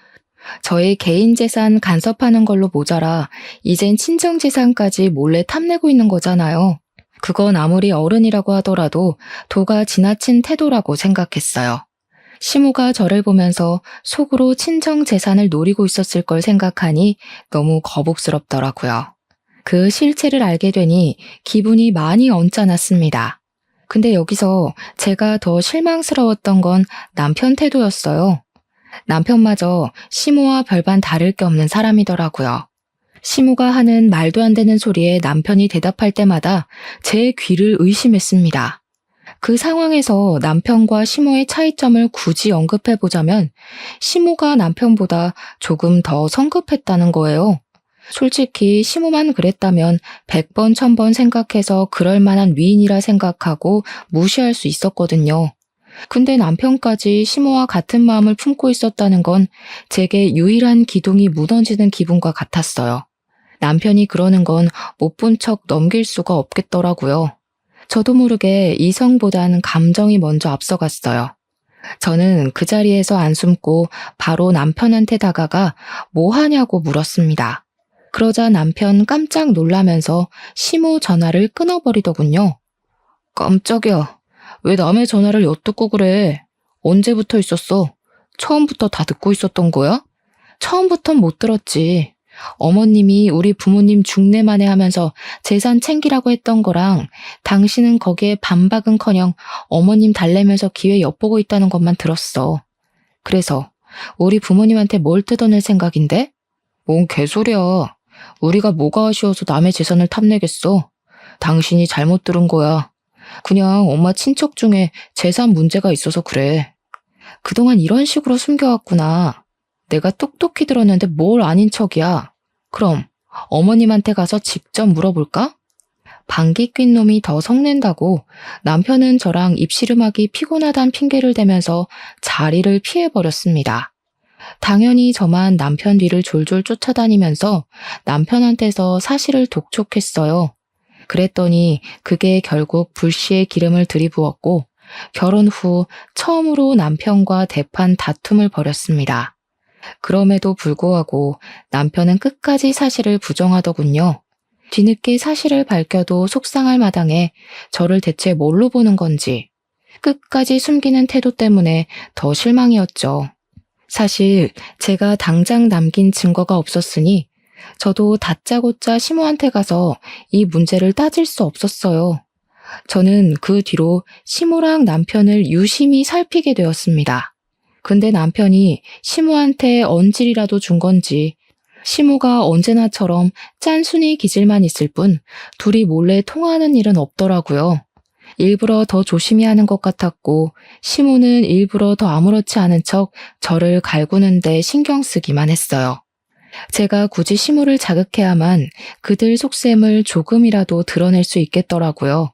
Speaker 1: 저희 개인 재산 간섭하는 걸로 모자라 이젠 친정 재산까지 몰래 탐내고 있는 거잖아요. 그건 아무리 어른이라고 하더라도 도가 지나친 태도라고 생각했어요. 시모가 저를 보면서 속으로 친정 재산을 노리고 있었을 걸 생각하니 너무 거북스럽더라고요. 그 실체를 알게 되니 기분이 많이 언짢았습니다. 근데 여기서 제가 더 실망스러웠던 건 남편 태도였어요. 남편마저 시모와 별반 다를 게 없는 사람이더라고요. 시모가 하는 말도 안 되는 소리에 남편이 대답할 때마다 제 귀를 의심했습니다. 그 상황에서 남편과 시모의 차이점을 굳이 언급해보자면 시모가 남편보다 조금 더 성급했다는 거예요. 솔직히 시모만 그랬다면 100번 1000번 생각해서 그럴 만한 위인이라 생각하고 무시할 수 있었거든요. 근데 남편까지 시모와 같은 마음을 품고 있었다는 건 제게 유일한 기둥이 무너지는 기분과 같았어요. 남편이 그러는 건 못 본 척 넘길 수가 없겠더라고요. 저도 모르게 이성보단 감정이 먼저 앞서갔어요. 저는 그 자리에서 안 숨고 바로 남편한테 다가가 뭐 하냐고 물었습니다. 그러자 남편 깜짝 놀라면서 시모 전화를 끊어버리더군요. 깜짝이야. 왜 남의 전화를 엿듣고 그래? 언제부터 있었어? 처음부터 다 듣고 있었던 거야? 처음부턴 못 들었지. 어머님이 우리 부모님 중내만에 하면서 재산 챙기라고 했던 거랑 당신은 거기에 반박은커녕 어머님 달래면서 기회 엿보고 있다는 것만 들었어. 그래서 우리 부모님한테 뭘 뜯어낼 생각인데? 뭔 개소리야. 우리가 뭐가 아쉬워서 남의 재산을 탐내겠어. 당신이 잘못 들은 거야. 그냥 엄마 친척 중에 재산 문제가 있어서 그래. 그동안 이런 식으로 숨겨왔구나. 내가 똑똑히 들었는데 뭘 아닌 척이야. 그럼 어머님한테 가서 직접 물어볼까? 방귀 낀 놈이 더 성낸다고 남편은 저랑 입씨름하기 피곤하단 핑계를 대면서 자리를 피해버렸습니다. 당연히 저만 남편 뒤를 졸졸 쫓아다니면서 남편한테서 사실을 독촉했어요. 그랬더니 그게 결국 불씨에 기름을 들이부었고 결혼 후 처음으로 남편과 대판 다툼을 벌였습니다. 그럼에도 불구하고 남편은 끝까지 사실을 부정하더군요. 뒤늦게 사실을 밝혀도 속상할 마당에 저를 대체 뭘로 보는 건지 끝까지 숨기는 태도 때문에 더 실망이었죠. 사실 제가 당장 남긴 증거가 없었으니 저도 다짜고짜 시모한테 가서 이 문제를 따질 수 없었어요. 저는 그 뒤로 시모랑 남편을 유심히 살피게 되었습니다. 근데 남편이 시모한테 언질이라도 준 건지 시모가 언제나처럼 짠순이 기질만 있을 뿐 둘이 몰래 통화하는 일은 없더라고요. 일부러 더 조심히 하는 것 같았고 시모는 일부러 더 아무렇지 않은 척 저를 갈구는데 신경 쓰기만 했어요. 제가 굳이 시모를 자극해야만 그들 속셈을 조금이라도 드러낼 수 있겠더라고요.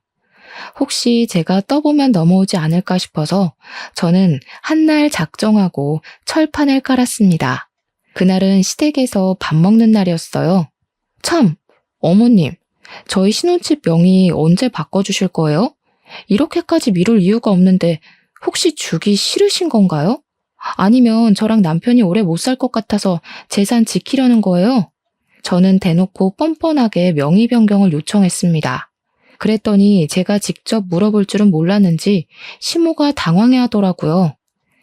Speaker 1: 혹시 제가 떠보면 넘어오지 않을까 싶어서 저는 한날 작정하고 철판을 깔았습니다. 그날은 시댁에서 밥 먹는 날이었어요. 참, 어머님, 저희 신혼집 명의 언제 바꿔주실 거예요? 이렇게까지 미룰 이유가 없는데 혹시 주기 싫으신 건가요? 아니면 저랑 남편이 오래 못 살 것 같아서 재산 지키려는 거예요? 저는 대놓고 뻔뻔하게 명의 변경을 요청했습니다. 그랬더니 제가 직접 물어볼 줄은 몰랐는지 시모가 당황해 하더라고요.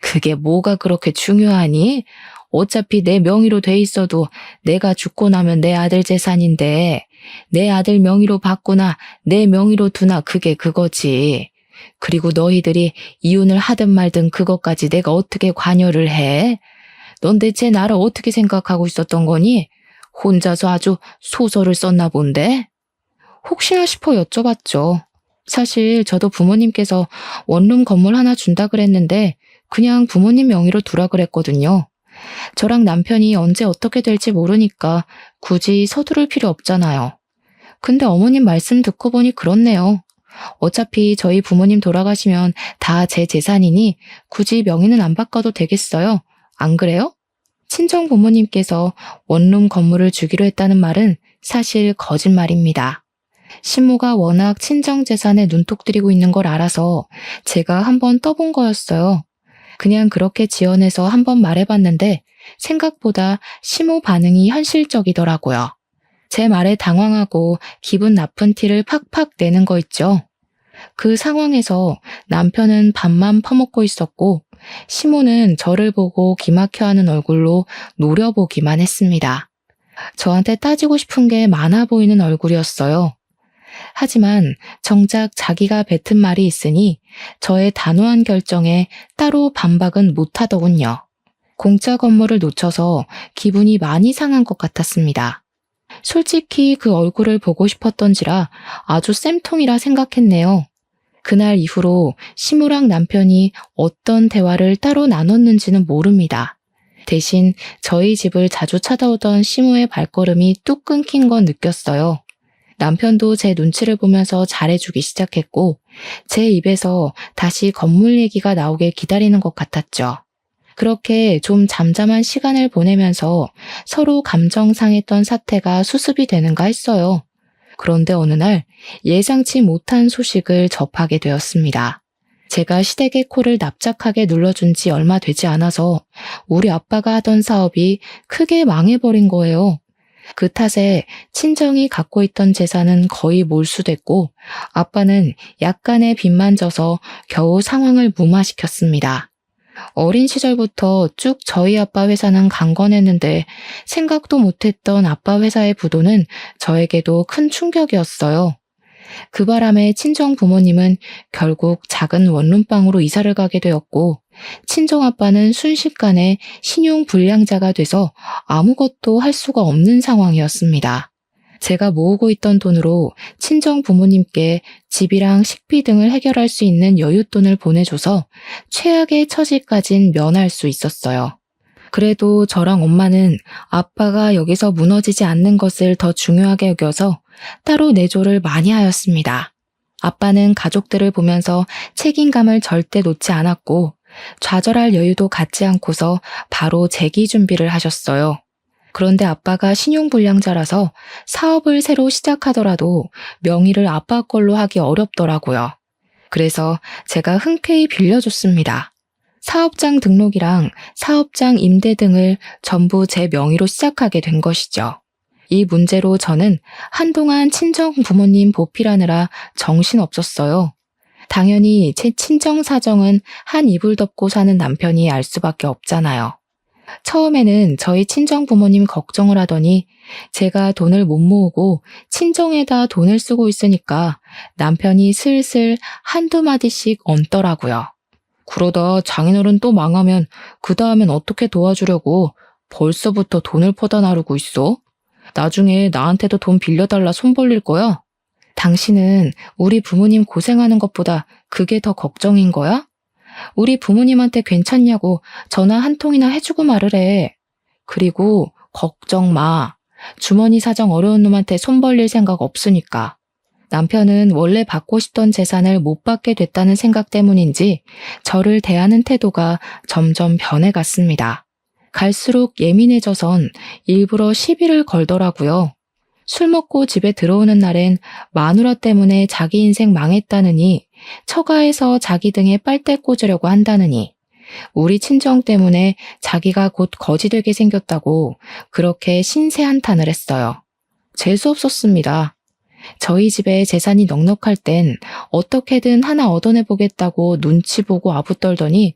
Speaker 1: 그게 뭐가 그렇게 중요하니? 어차피 내 명의로 돼 있어도 내가 죽고 나면 내 아들 재산인데 내 아들 명의로 바꾸나 내 명의로 두나 그게 그거지. 그리고 너희들이 이혼을 하든 말든 그것까지 내가 어떻게 관여를 해? 넌 대체 나를 어떻게 생각하고 있었던 거니? 혼자서 아주 소설을 썼나 본데? 혹시나 싶어 여쭤봤죠. 사실 저도 부모님께서 원룸 건물 하나 준다 그랬는데 그냥 부모님 명의로 두라 그랬거든요. 저랑 남편이 언제 어떻게 될지 모르니까 굳이 서두를 필요 없잖아요. 근데 어머님 말씀 듣고 보니 그렇네요. 어차피 저희 부모님 돌아가시면 다 제 재산이니 굳이 명의는 안 바꿔도 되겠어요. 안 그래요? 친정 부모님께서 원룸 건물을 주기로 했다는 말은 사실 거짓말입니다. 신모가 워낙 친정 재산에 눈독 들이고 있는 걸 알아서 제가 한번 떠본 거였어요. 그냥 그렇게 지어내서 한번 말해봤는데 생각보다 시모 반응이 현실적이더라고요. 제 말에 당황하고 기분 나쁜 티를 팍팍 내는 거 있죠. 그 상황에서 남편은 밥만 퍼먹고 있었고 시모는 저를 보고 기막혀하는 얼굴로 노려보기만 했습니다. 저한테 따지고 싶은 게 많아 보이는 얼굴이었어요. 하지만 정작 자기가 뱉은 말이 있으니 저의 단호한 결정에 따로 반박은 못하더군요. 공짜 건물을 놓쳐서 기분이 많이 상한 것 같았습니다. 솔직히 그 얼굴을 보고 싶었던지라 아주 쌤통이라 생각했네요. 그날 이후로 시모랑 남편이 어떤 대화를 따로 나눴는지는 모릅니다. 대신 저희 집을 자주 찾아오던 시모의 발걸음이 뚝 끊긴 건 느꼈어요. 남편도 제 눈치를 보면서 잘해주기 시작했고 제 입에서 다시 건물 얘기가 나오길 기다리는 것 같았죠. 그렇게 좀 잠잠한 시간을 보내면서 서로 감정 상했던 사태가 수습이 되는가 했어요. 그런데 어느 날 예상치 못한 소식을 접하게 되었습니다. 제가 시댁의 코를 납작하게 눌러준 지 얼마 되지 않아서 우리 아빠가 하던 사업이 크게 망해버린 거예요. 그 탓에 친정이 갖고 있던 재산은 거의 몰수됐고 아빠는 약간의 빚만 져서 겨우 상황을 무마시켰습니다. 어린 시절부터 쭉 저희 아빠 회사는 강건했는데 생각도 못했던 아빠 회사의 부도는 저에게도 큰 충격이었어요. 그 바람에 친정 부모님은 결국 작은 원룸방으로 이사를 가게 되었고 친정 아빠는 순식간에 신용 불량자가 돼서 아무것도 할 수가 없는 상황이었습니다. 제가 모으고 있던 돈으로 친정 부모님께 집이랑 식비 등을 해결할 수 있는 여윳돈을 보내줘서 최악의 처지까진 면할 수 있었어요. 그래도 저랑 엄마는 아빠가 여기서 무너지지 않는 것을 더 중요하게 여겨서 따로 내조를 많이 하였습니다. 아빠는 가족들을 보면서 책임감을 절대 놓지 않았고 좌절할 여유도 갖지 않고서 바로 재기 준비를 하셨어요. 그런데 아빠가 신용불량자라서 사업을 새로 시작하더라도 명의를 아빠 걸로 하기 어렵더라고요. 그래서 제가 흔쾌히 빌려줬습니다. 사업장 등록이랑 사업장 임대 등을 전부 제 명의로 시작하게 된 것이죠. 이 문제로 저는 한동안 친정 부모님 보필하느라 정신없었어요. 당연히 제 친정 사정은 한 이불 덮고 사는 남편이 알 수밖에 없잖아요. 처음에는 저희 친정 부모님 걱정을 하더니 제가 돈을 못 모으고 친정에다 돈을 쓰고 있으니까 남편이 슬슬 한두 마디씩 얹더라고요. 그러다 장인어른 또 망하면 그 다음엔 어떻게 도와주려고 벌써부터 돈을 퍼다 나르고 있어? 나중에 나한테도 돈 빌려달라 손 벌릴 거야? 당신은 우리 부모님 고생하는 것보다 그게 더 걱정인 거야? 우리 부모님한테 괜찮냐고 전화 한 통이나 해주고 말을 해. 그리고 걱정 마. 주머니 사정 어려운 놈한테 손 벌릴 생각 없으니까. 남편은 원래 받고 싶던 재산을 못 받게 됐다는 생각 때문인지 저를 대하는 태도가 점점 변해갔습니다. 갈수록 예민해져선 일부러 시비를 걸더라고요. 술 먹고 집에 들어오는 날엔 마누라 때문에 자기 인생 망했다느니 처가에서 자기 등에 빨대 꽂으려고 한다느니 우리 친정 때문에 자기가 곧 거지 되게 생겼다고 그렇게 신세 한탄을 했어요. 재수없었습니다. 저희 집에 재산이 넉넉할 땐 어떻게든 하나 얻어내보겠다고 눈치 보고 아부떨더니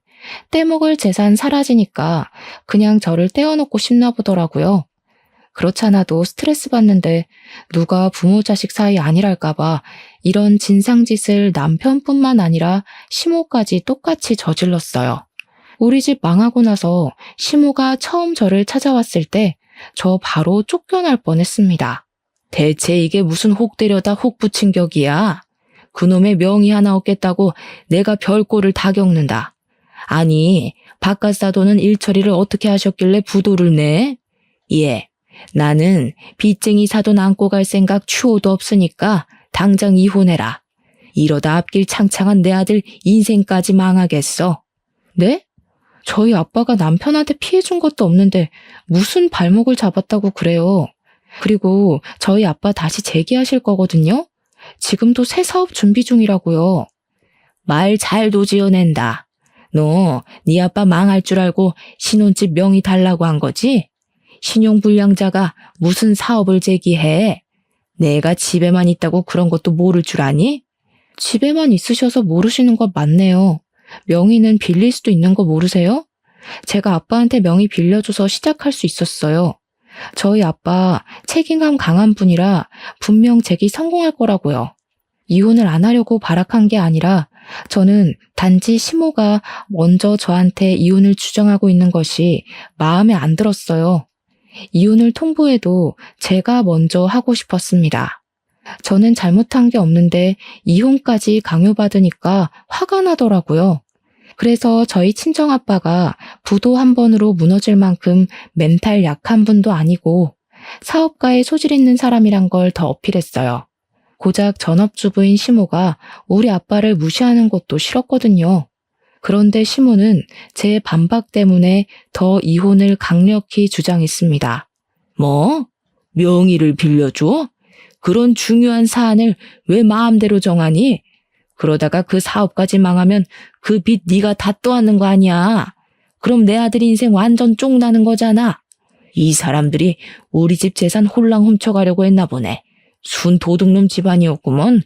Speaker 1: 떼먹을 재산 사라지니까 그냥 저를 떼어놓고 싶나 보더라고요. 그렇잖아도 스트레스 받는데 누가 부모 자식 사이 아니랄까봐 이런 진상짓을 남편뿐만 아니라 시모까지 똑같이 저질렀어요. 우리 집 망하고 나서 시모가 처음 저를 찾아왔을 때 저 바로 쫓겨날 뻔했습니다. 대체 이게 무슨 혹 때려다 혹 붙인 격이야? 그놈의 명의 하나 얻겠다고 내가 별꼴을 다 겪는다. 아니, 바깥 사돈은 일처리를 어떻게 하셨길래 부도를 내? 예, 나는 빚쟁이 사돈 안고 갈 생각 추호도 없으니까 당장 이혼해라. 이러다 앞길 창창한 내 아들 인생까지 망하겠어. 네? 저희 아빠가 남편한테 피해준 것도 없는데 무슨 발목을 잡았다고 그래요. 그리고 저희 아빠 다시 재기하실 거거든요. 지금도 새 사업 준비 중이라고요. 말 잘도 지어낸다. 너 네 아빠 망할 줄 알고 신혼집 명의 달라고 한 거지? 신용불량자가 무슨 사업을 제기해? 내가 집에만 있다고 그런 것도 모를 줄 아니? 집에만 있으셔서 모르시는 거 맞네요. 명의는 빌릴 수도 있는 거 모르세요? 제가 아빠한테 명의 빌려줘서 시작할 수 있었어요. 저희 아빠 책임감 강한 분이라 분명 제기 성공할 거라고요. 이혼을 안 하려고 발악한 게 아니라 저는 단지 시모가 먼저 저한테 이혼을 주장하고 있는 것이 마음에 안 들었어요. 이혼을 통보해도 제가 먼저 하고 싶었습니다. 저는 잘못한 게 없는데 이혼까지 강요받으니까 화가 나더라고요. 그래서 저희 친정아빠가 부도 한 번으로 무너질 만큼 멘탈 약한 분도 아니고 사업가에 소질 있는 사람이란 걸 더 어필했어요. 고작 전업주부인 시모가 우리 아빠를 무시하는 것도 싫었거든요. 그런데 시모는 제 반박 때문에 더 이혼을 강력히 주장했습니다. 뭐? 명의를 빌려줘? 그런 중요한 사안을 왜 마음대로 정하니? 그러다가 그 사업까지 망하면 그 빚 네가 다 떠안는 거 아니야. 그럼 내 아들 인생 완전 쫑나는 거잖아. 이 사람들이 우리 집 재산 홀랑 훔쳐가려고 했나 보네. 순 도둑놈 집안이었구먼.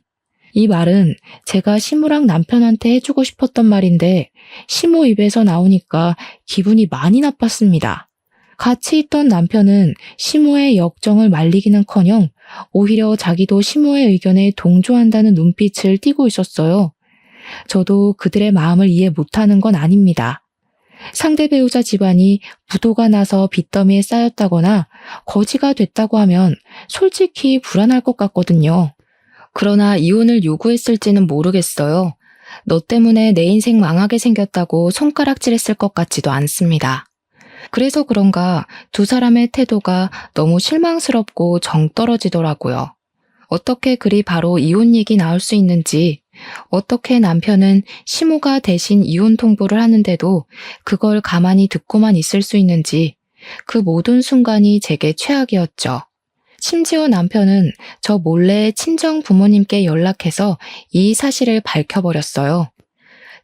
Speaker 1: 이 말은 제가 시모랑 남편한테 해주고 싶었던 말인데 시모 입에서 나오니까 기분이 많이 나빴습니다. 같이 있던 남편은 시모의 역정을 말리기는커녕 오히려 자기도 시모의 의견에 동조한다는 눈빛을 띠고 있었어요. 저도 그들의 마음을 이해 못하는 건 아닙니다. 상대 배우자 집안이 부도가 나서 빚더미에 쌓였다거나 거지가 됐다고 하면 솔직히 불안할 것 같거든요. 그러나 이혼을 요구했을지는 모르겠어요. 너 때문에 내 인생 망하게 생겼다고 손가락질했을 것 같지도 않습니다. 그래서 그런가 두 사람의 태도가 너무 실망스럽고 정 떨어지더라고요. 어떻게 그리 바로 이혼 얘기 나올 수 있는지, 어떻게 남편은 시모가 대신 이혼 통보를 하는데도 그걸 가만히 듣고만 있을 수 있는지, 그 모든 순간이 제게 최악이었죠. 심지어 남편은 저 몰래 친정 부모님께 연락해서 이 사실을 밝혀버렸어요.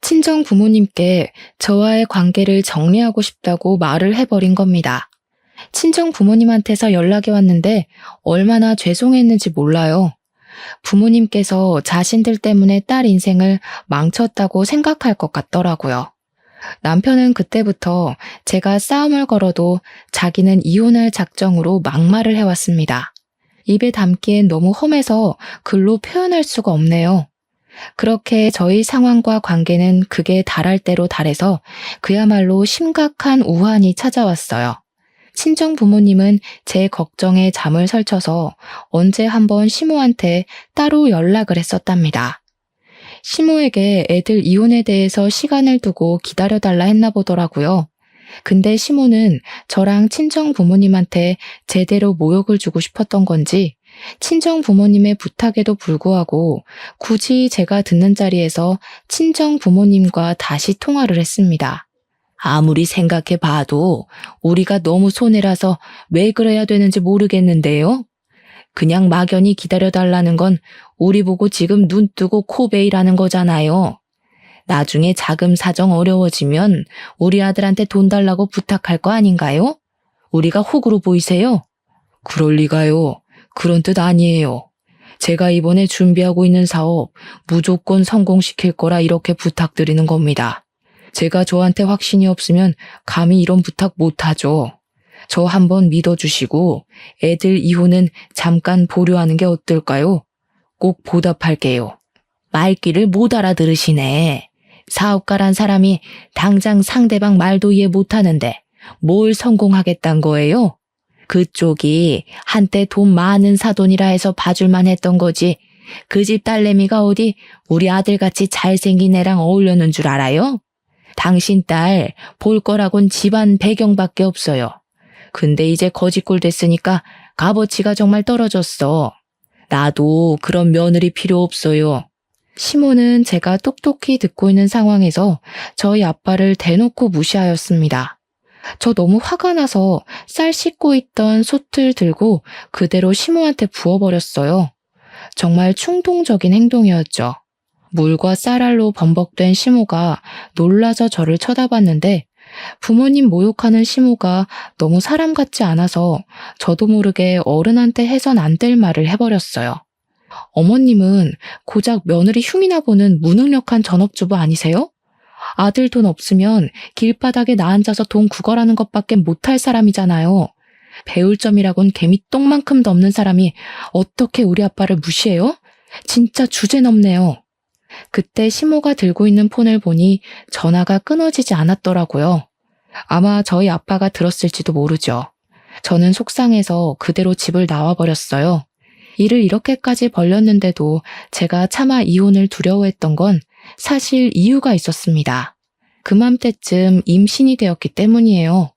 Speaker 1: 친정 부모님께 저와의 관계를 정리하고 싶다고 말을 해버린 겁니다. 친정 부모님한테서 연락이 왔는데 얼마나 죄송했는지 몰라요. 부모님께서 자신들 때문에 딸 인생을 망쳤다고 생각할 것 같더라고요. 남편은 그때부터 제가 싸움을 걸어도 자기는 이혼할 작정으로 막말을 해왔습니다. 입에 담기엔 너무 험해서 글로 표현할 수가 없네요. 그렇게 저희 상황과 관계는 극에 달할 대로 달해서 그야말로 심각한 우환이 찾아왔어요. 친정 부모님은 제 걱정에 잠을 설쳐서 언제 한번 시모한테 따로 연락을 했었답니다. 시모에게 애들 이혼에 대해서 시간을 두고 기다려달라 했나 보더라고요. 근데 시모는 저랑 친정 부모님한테 제대로 모욕을 주고 싶었던 건지 친정 부모님의 부탁에도 불구하고 굳이 제가 듣는 자리에서 친정 부모님과 다시 통화를 했습니다. 아무리 생각해 봐도 우리가 너무 손해라서 왜 그래야 되는지 모르겠는데요. 그냥 막연히 기다려달라는 건 우리 보고 지금 눈 뜨고 코 베이라는 거잖아요. 나중에 자금 사정 어려워지면 우리 아들한테 돈 달라고 부탁할 거 아닌가요? 우리가 호구로 보이세요? 그럴 리가요. 그런 뜻 아니에요. 제가 이번에 준비하고 있는 사업 무조건 성공시킬 거라 이렇게 부탁드리는 겁니다. 제가 저한테 확신이 없으면 감히 이런 부탁 못하죠. 저 한번 믿어주시고 애들 이혼은 잠깐 보류하는 게 어떨까요? 꼭 보답할게요. 말귀를 못 알아들으시네. 사업가란 사람이 당장 상대방 말도 이해 못하는데 뭘 성공하겠단 거예요? 그쪽이 한때 돈 많은 사돈이라 해서 봐줄만 했던 거지. 그 집 딸내미가 어디 우리 아들같이 잘생긴 애랑 어울려는 줄 알아요? 당신 딸 볼 거라곤 집안 배경밖에 없어요. 근데 이제 거지꼴 됐으니까 값어치가 정말 떨어졌어. 나도 그런 며느리 필요 없어요. 시모는 제가 똑똑히 듣고 있는 상황에서 저희 아빠를 대놓고 무시하였습니다. 저 너무 화가 나서 쌀 씻고 있던 솥을 들고 그대로 시모한테 부어버렸어요. 정말 충동적인 행동이었죠. 물과 쌀알로 범벅된 시모가 놀라서 저를 쳐다봤는데 부모님 모욕하는 시모가 너무 사람 같지 않아서 저도 모르게 어른한테 해선 안 될 말을 해버렸어요. 어머님은 고작 며느리 흉이나 보는 무능력한 전업주부 아니세요? 아들 돈 없으면 길바닥에 나앉아서 돈 구걸하는 것밖에 못할 사람이잖아요. 배울 점이라곤 개미똥만큼도 없는 사람이 어떻게 우리 아빠를 무시해요? 진짜 주제넘네요. 그때 시모가 들고 있는 폰을 보니 전화가 끊어지지 않았더라고요. 아마 저희 아빠가 들었을지도 모르죠. 저는 속상해서 그대로 집을 나와버렸어요. 일을 이렇게까지 벌렸는데도 제가 차마 이혼을 두려워했던 건 사실 이유가 있었습니다. 그맘때쯤 임신이 되었기 때문이에요.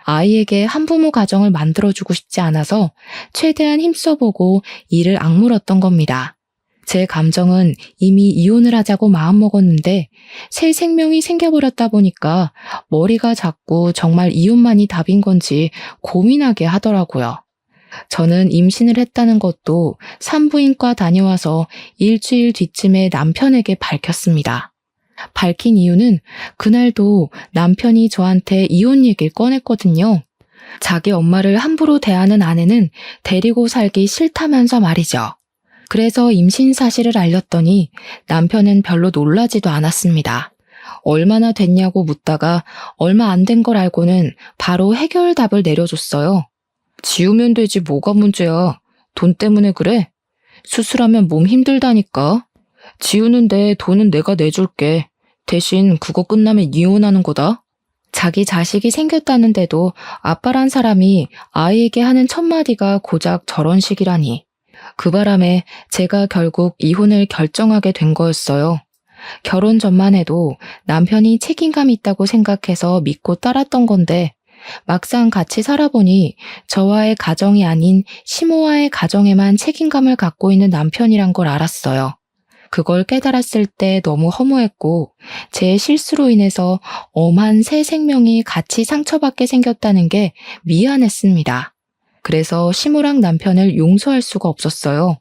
Speaker 1: 아이에게 한부모 가정을 만들어주고 싶지 않아서 최대한 힘써보고 일을 악물었던 겁니다. 제 감정은 이미 이혼을 하자고 마음먹었는데 새 생명이 생겨버렸다 보니까 머리가 자꾸 정말 이혼만이 답인 건지 고민하게 하더라고요. 저는 임신을 했다는 것도 산부인과 다녀와서 일주일 뒤쯤에 남편에게 밝혔습니다. 밝힌 이유는 그날도 남편이 저한테 이혼 얘기를 꺼냈거든요. 자기 엄마를 함부로 대하는 아내는 데리고 살기 싫다면서 말이죠. 그래서 임신 사실을 알렸더니 남편은 별로 놀라지도 않았습니다. 얼마나 됐냐고 묻다가 얼마 안 된 걸 알고는 바로 해결답을 내려줬어요. 지우면 되지 뭐가 문제야. 돈 때문에 그래? 수술하면 몸 힘들다니까. 지우는데 돈은 내가 내줄게. 대신 그거 끝나면 이혼하는 거다. 자기 자식이 생겼다는데도 아빠란 사람이 아이에게 하는 첫마디가 고작 저런 식이라니. 그 바람에 제가 결국 이혼을 결정하게 된 거였어요. 결혼 전만 해도 남편이 책임감 있다고 생각해서 믿고 따랐던 건데 막상 같이 살아보니 저와의 가정이 아닌 시모와의 가정에만 책임감을 갖고 있는 남편이란 걸 알았어요. 그걸 깨달았을 때 너무 허무했고 제 실수로 인해서 엄한 새 생명이 같이 상처받게 생겼다는 게 미안했습니다. 그래서 시모랑 남편을 용서할 수가 없었어요.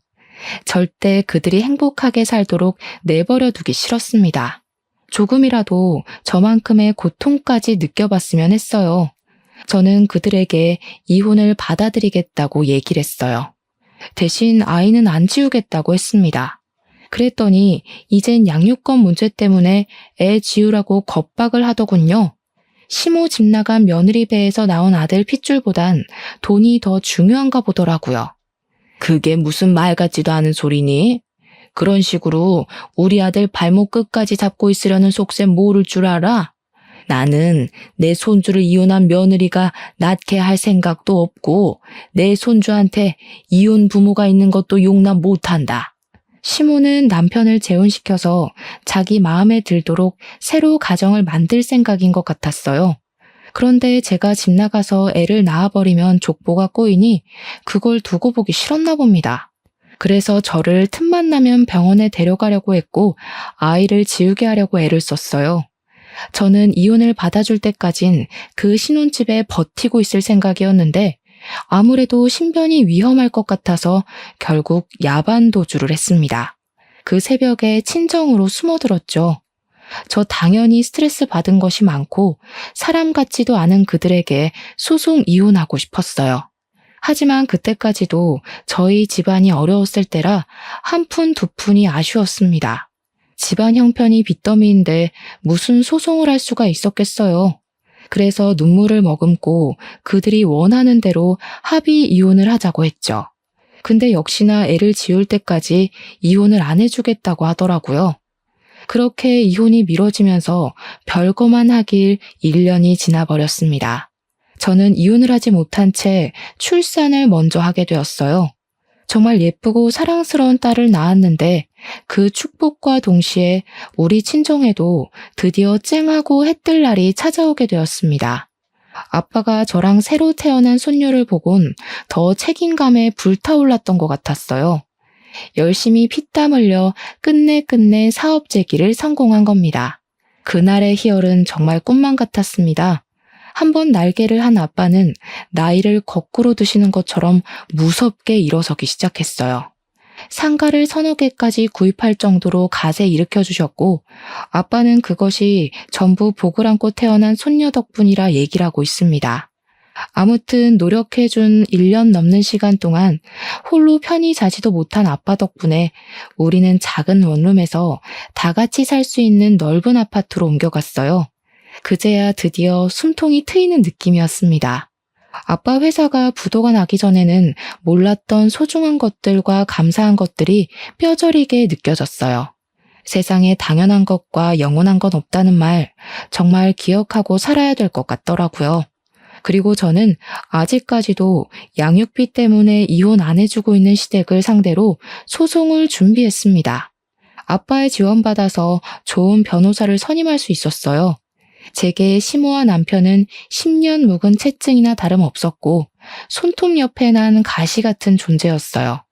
Speaker 1: 절대 그들이 행복하게 살도록 내버려 두기 싫었습니다. 조금이라도 저만큼의 고통까지 느껴봤으면 했어요. 저는 그들에게 이혼을 받아들이겠다고 얘기를 했어요. 대신 아이는 안 지우겠다고 했습니다. 그랬더니 이젠 양육권 문제 때문에 애 지우라고 겁박을 하더군요. 시모 집 나간 며느리 배에서 나온 아들 핏줄보단 돈이 더 중요한가 보더라고요. 그게 무슨 말 같지도 않은 소리니? 그런 식으로 우리 아들 발목 끝까지 잡고 있으려는 속셈 모를 줄 알아? 나는 내 손주를 이혼한 며느리가 낳게 할 생각도 없고 내 손주한테 이혼 부모가 있는 것도 용납 못한다. 시모는 남편을 재혼시켜서 자기 마음에 들도록 새로 가정을 만들 생각인 것 같았어요. 그런데 제가 집 나가서 애를 낳아버리면 족보가 꼬이니 그걸 두고 보기 싫었나 봅니다. 그래서 저를 틈만 나면 병원에 데려가려고 했고 아이를 지우게 하려고 애를 썼어요. 저는 이혼을 받아줄 때까진 그 신혼집에 버티고 있을 생각이었는데 아무래도 신변이 위험할 것 같아서 결국 야반 도주를 했습니다. 그 새벽에 친정으로 숨어들었죠. 저 당연히 스트레스 받은 것이 많고 사람 같지도 않은 그들에게 소송 이혼하고 싶었어요. 하지만 그때까지도 저희 집안이 어려웠을 때라 한 푼 두 푼이 아쉬웠습니다. 집안 형편이 빚더미인데 무슨 소송을 할 수가 있었겠어요. 그래서 눈물을 머금고 그들이 원하는 대로 합의 이혼을 하자고 했죠. 근데 역시나 애를 지울 때까지 이혼을 안 해주겠다고 하더라고요. 그렇게 이혼이 미뤄지면서 별거만 하길 1년이 지나버렸습니다. 저는 이혼을 하지 못한 채 출산을 먼저 하게 되었어요. 정말 예쁘고 사랑스러운 딸을 낳았는데 그 축복과 동시에 우리 친정에도 드디어 쨍하고 해뜰 날이 찾아오게 되었습니다. 아빠가 저랑 새로 태어난 손녀를 보곤 더 책임감에 불타올랐던 것 같았어요. 열심히 피땀 흘려 끝내 사업 재기를 성공한 겁니다. 그날의 희열은 정말 꿈만 같았습니다. 한번 날개를 한 아빠는 나이를 거꾸로 드시는 것처럼 무섭게 일어서기 시작했어요. 상가를 서너 개까지 구입할 정도로 갓에 일으켜 주셨고 아빠는 그것이 전부 복을 안고 태어난 손녀 덕분이라 얘기를 하고 있습니다. 아무튼 노력해준 1년 넘는 시간 동안 홀로 편히 자지도 못한 아빠 덕분에 우리는 작은 원룸에서 다 같이 살 수 있는 넓은 아파트로 옮겨갔어요. 그제야 드디어 숨통이 트이는 느낌이었습니다. 아빠 회사가 부도가 나기 전에는 몰랐던 소중한 것들과 감사한 것들이 뼈저리게 느껴졌어요. 세상에 당연한 것과 영원한 건 없다는 말 정말 기억하고 살아야 될 것 같더라고요. 그리고 저는 아직까지도 양육비 때문에 이혼 안 해주고 있는 시댁을 상대로 소송을 준비했습니다. 아빠의 지원받아서 좋은 변호사를 선임할 수 있었어요. 제게 시모와 남편은 10년 묵은 채증이나 다름없었고 손톱 옆에 난 가시 같은 존재였어요.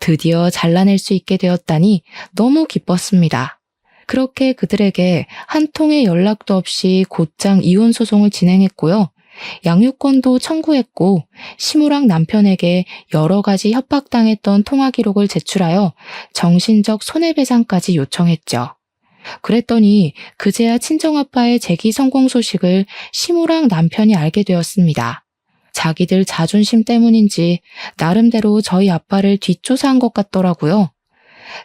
Speaker 1: 드디어 잘라낼 수 있게 되었다니 너무 기뻤습니다. 그렇게 그들에게 한 통의 연락도 없이 곧장 이혼 소송을 진행했고요. 양육권도 청구했고 시모랑 남편에게 여러 가지 협박당했던 통화 기록을 제출하여 정신적 손해배상까지 요청했죠. 그랬더니 그제야 친정아빠의 재기 성공 소식을 시모랑 남편이 알게 되었습니다. 자기들 자존심 때문인지 나름대로 저희 아빠를 뒷조사한 것 같더라고요.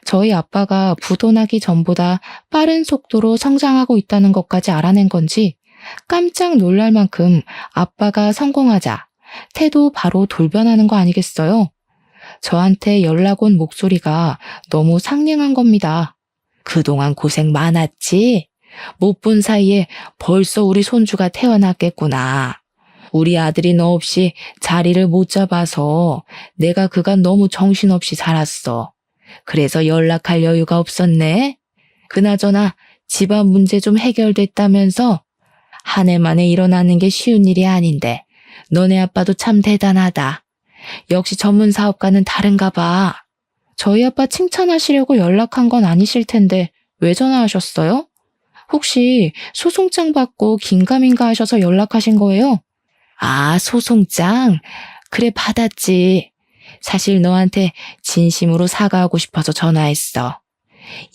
Speaker 1: 저희 아빠가 부도나기 전보다 빠른 속도로 성장하고 있다는 것까지 알아낸 건지 깜짝 놀랄 만큼 아빠가 성공하자 태도 바로 돌변하는 거 아니겠어요? 저한테 연락 온 목소리가 너무 상냥한 겁니다. 그동안 고생 많았지? 못 본 사이에 벌써 우리 손주가 태어났겠구나. 우리 아들이 너 없이 자리를 못 잡아서 내가 그간 너무 정신없이 살았어. 그래서 연락할 여유가 없었네. 그나저나 집안 문제 좀 해결됐다면서? 한 해 만에 일어나는 게 쉬운 일이 아닌데 너네 아빠도 참 대단하다. 역시 전문 사업가는 다른가 봐. 저희 아빠 칭찬하시려고 연락한 건 아니실 텐데 왜 전화하셨어요? 혹시 소송장 받고 긴가민가 하셔서 연락하신 거예요? 아, 소송장? 그래, 받았지. 사실 너한테 진심으로 사과하고 싶어서 전화했어.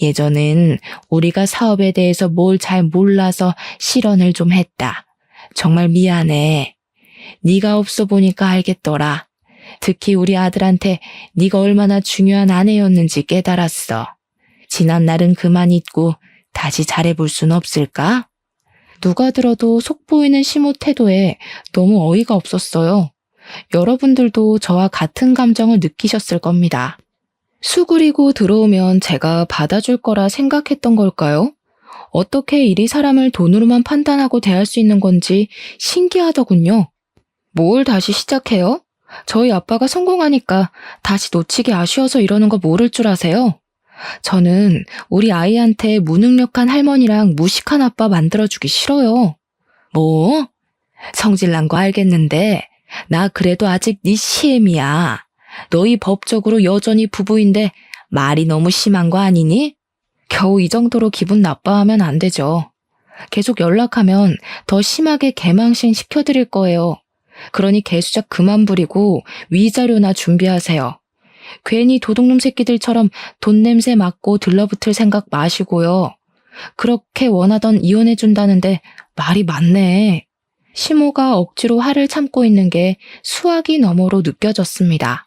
Speaker 1: 예전엔 우리가 사업에 대해서 뭘 잘 몰라서 실언을 좀 했다. 정말 미안해. 네가 없어 보니까 알겠더라. 특히 우리 아들한테 네가 얼마나 중요한 아내였는지 깨달았어. 지난 날은 그만 잊고 다시 잘해볼 순 없을까? 누가 들어도 속 보이는 시모 태도에 너무 어이가 없었어요. 여러분들도 저와 같은 감정을 느끼셨을 겁니다. 수그리고 들어오면 제가 받아줄 거라 생각했던 걸까요? 어떻게 일이 사람을 돈으로만 판단하고 대할 수 있는 건지 신기하더군요. 뭘 다시 시작해요? 저희 아빠가 성공하니까 다시 놓치기 아쉬워서 이러는 거 모를 줄 아세요? 저는 우리 아이한테 무능력한 할머니랑 무식한 아빠 만들어주기 싫어요. 뭐? 성질난 거 알겠는데 나 그래도 아직 네 시엠이야. 너희 법적으로 여전히 부부인데 말이 너무 심한 거 아니니? 겨우 이 정도로 기분 나빠하면 안 되죠. 계속 연락하면 더 심하게 개망신 시켜드릴 거예요. 그러니 개수작 그만 부리고 위자료나 준비하세요. 괜히 도둑놈 새끼들처럼 돈 냄새 맡고 들러붙을 생각 마시고요. 그렇게 원하던 이혼해준다는데 말이 많네. 시모가 억지로 화를 참고 있는 게 수화기 너머로 느껴졌습니다.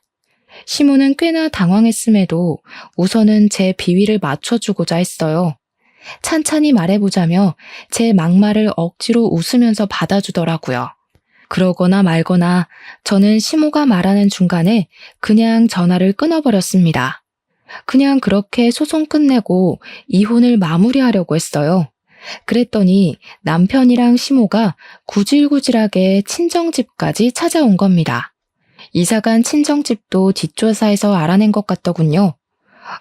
Speaker 1: 시모는 꽤나 당황했음에도 우선은 제 비위를 맞춰주고자 했어요. 찬찬히 말해보자며 제 막말을 억지로 웃으면서 받아주더라고요. 그러거나 말거나 저는 시모가 말하는 중간에 그냥 전화를 끊어버렸습니다. 그냥 그렇게 소송 끝내고 이혼을 마무리하려고 했어요. 그랬더니 남편이랑 시모가 구질구질하게 친정집까지 찾아온 겁니다. 이사간 친정집도 뒷조사에서 알아낸 것 같더군요.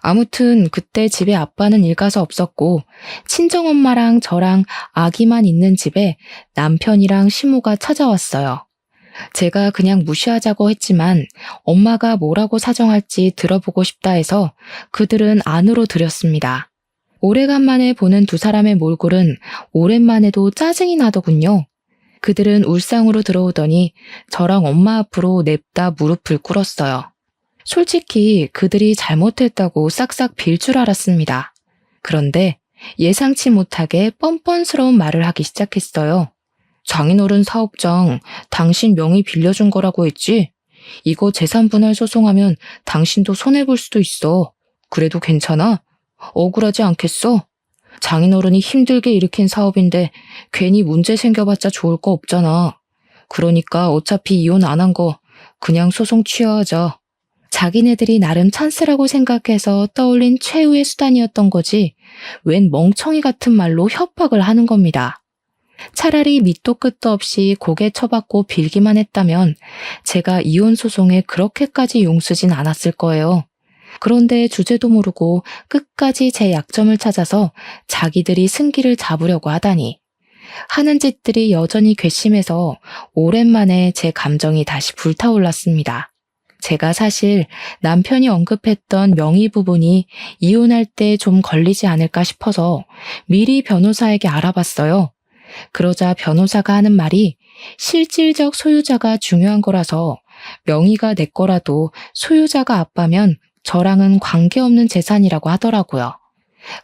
Speaker 1: 아무튼 그때 집에 아빠는 일가서 없었고 친정엄마랑 저랑 아기만 있는 집에 남편이랑 시모가 찾아왔어요. 제가 그냥 무시하자고 했지만 엄마가 뭐라고 사정할지 들어보고 싶다 해서 그들은 안으로 들였습니다. 오래간만에 보는 두 사람의 몰골은 오랜만에도 짜증이 나더군요. 그들은 울상으로 들어오더니 저랑 엄마 앞으로 냅다 무릎을 꿇었어요. 솔직히 그들이 잘못했다고 싹싹 빌 줄 알았습니다. 그런데 예상치 못하게 뻔뻔스러운 말을 하기 시작했어요. 장인어른 사업장 당신 명의 빌려준 거라고 했지? 이거 재산분할 소송하면 당신도 손해볼 수도 있어. 그래도 괜찮아? 억울하지 않겠어? 장인어른이 힘들게 일으킨 사업인데 괜히 문제 생겨봤자 좋을 거 없잖아. 그러니까 어차피 이혼 안 한 거 그냥 소송 취하하자. 자기네들이 나름 찬스라고 생각해서 떠올린 최후의 수단이었던 거지 웬 멍청이 같은 말로 협박을 하는 겁니다. 차라리 밑도 끝도 없이 고개 쳐박고 빌기만 했다면 제가 이혼 소송에 그렇게까지 용쓰진 않았을 거예요. 그런데 주제도 모르고 끝까지 제 약점을 찾아서 자기들이 승기를 잡으려고 하다니. 하는 짓들이 여전히 괘씸해서 오랜만에 제 감정이 다시 불타올랐습니다. 제가 사실 남편이 언급했던 명의 부분이 이혼할 때 좀 걸리지 않을까 싶어서 미리 변호사에게 알아봤어요. 그러자 변호사가 하는 말이 실질적 소유자가 중요한 거라서 명의가 내 거라도 소유자가 아빠면 저랑은 관계없는 재산이라고 하더라고요.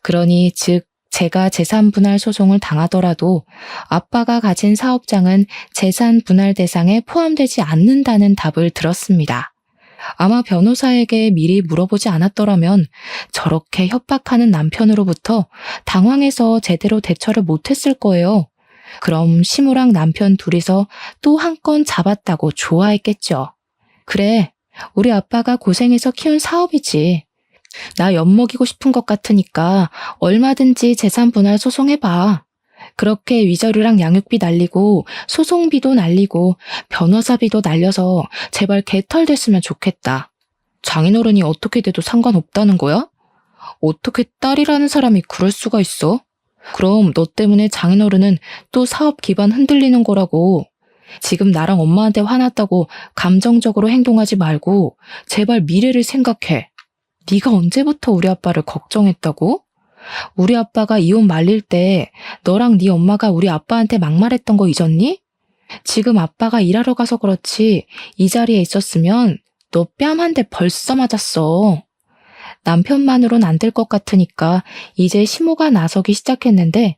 Speaker 1: 그러니 즉 제가 재산 분할 소송을 당하더라도 아빠가 가진 사업장은 재산 분할 대상에 포함되지 않는다는 답을 들었습니다. 아마 변호사에게 미리 물어보지 않았더라면 저렇게 협박하는 남편으로부터 당황해서 제대로 대처를 못했을 거예요. 그럼 시모랑 남편 둘이서 또 한 건 잡았다고 좋아했겠죠. 그래, 우리 아빠가 고생해서 키운 사업이지. 나 엿먹이고 싶은 것 같으니까 얼마든지 재산 분할 소송해봐. 그렇게 위자료랑 양육비 날리고 소송비도 날리고 변호사비도 날려서 제발 개털됐으면 좋겠다. 장인어른이 어떻게 돼도 상관없다는 거야? 어떻게 딸이라는 사람이 그럴 수가 있어? 그럼 너 때문에 장인어른은 또 사업 기반 흔들리는 거라고. 지금 나랑 엄마한테 화났다고 감정적으로 행동하지 말고 제발 미래를 생각해. 네가 언제부터 우리 아빠를 걱정했다고? 우리 아빠가 이혼 말릴 때 너랑 네 엄마가 우리 아빠한테 막말했던 거 잊었니? 지금 아빠가 일하러 가서 그렇지 이 자리에 있었으면 너 뺨 한 대 벌써 맞았어. 남편만으론 안 될 것 같으니까 이제 시모가 나서기 시작했는데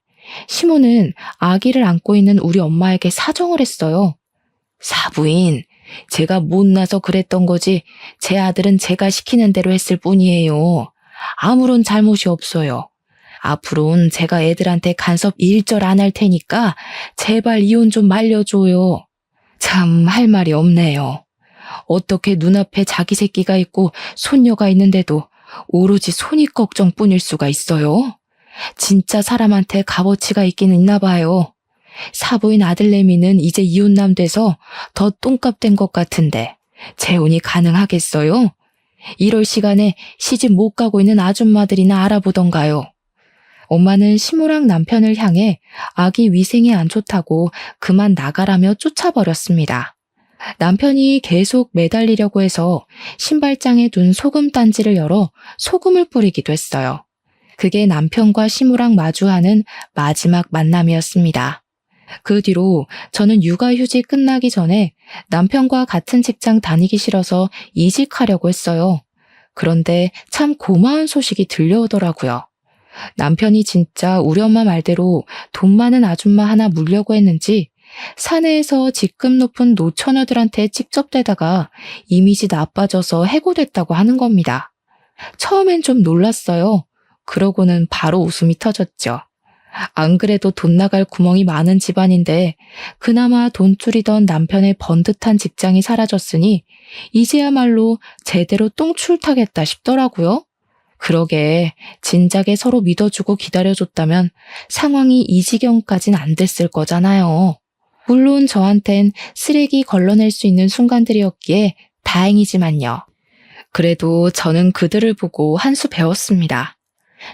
Speaker 1: 시모는 아기를 안고 있는 우리 엄마에게 사정을 했어요. 사부인, 제가 못나서 그랬던 거지 제 아들은 제가 시키는 대로 했을 뿐이에요. 아무런 잘못이 없어요. 앞으로는 제가 애들한테 간섭 일절 안 할 테니까 제발 이혼 좀 말려줘요. 참 할 말이 없네요. 어떻게 눈앞에 자기 새끼가 있고 손녀가 있는데도 오로지 손익 걱정뿐일 수가 있어요? 진짜 사람한테 값어치가 있긴 있나 봐요. 사부인 아들내미는 이제 이혼남 돼서 더 똥값 된 것 같은데 재혼이 가능하겠어요? 이럴 시간에 시집 못 가고 있는 아줌마들이나 알아보던가요. 엄마는 시모랑 남편을 향해 아기 위생이 안 좋다고 그만 나가라며 쫓아버렸습니다. 남편이 계속 매달리려고 해서 신발장에 둔 소금 단지를 열어 소금을 뿌리기도 했어요. 그게 남편과 시모랑 마주하는 마지막 만남이었습니다. 그 뒤로 저는 육아휴직 끝나기 전에 남편과 같은 직장 다니기 싫어서 이직하려고 했어요. 그런데 참 고마운 소식이 들려오더라고요. 남편이 진짜 우리 엄마 말대로 돈 많은 아줌마 하나 물려고 했는지 사내에서 직급 높은 노처녀들한테 찝쩍대다가 이미지 나빠져서 해고됐다고 하는 겁니다. 처음엔 좀 놀랐어요. 그러고는 바로 웃음이 터졌죠. 안 그래도 돈 나갈 구멍이 많은 집안인데 그나마 돈줄이던 남편의 번듯한 직장이 사라졌으니 이제야말로 제대로 똥출 타겠다 싶더라고요. 그러게 진작에 서로 믿어주고 기다려줬다면 상황이 이 지경까진 안 됐을 거잖아요. 물론 저한텐 쓰레기 걸러낼 수 있는 순간들이었기에 다행이지만요. 그래도 저는 그들을 보고 한 수 배웠습니다.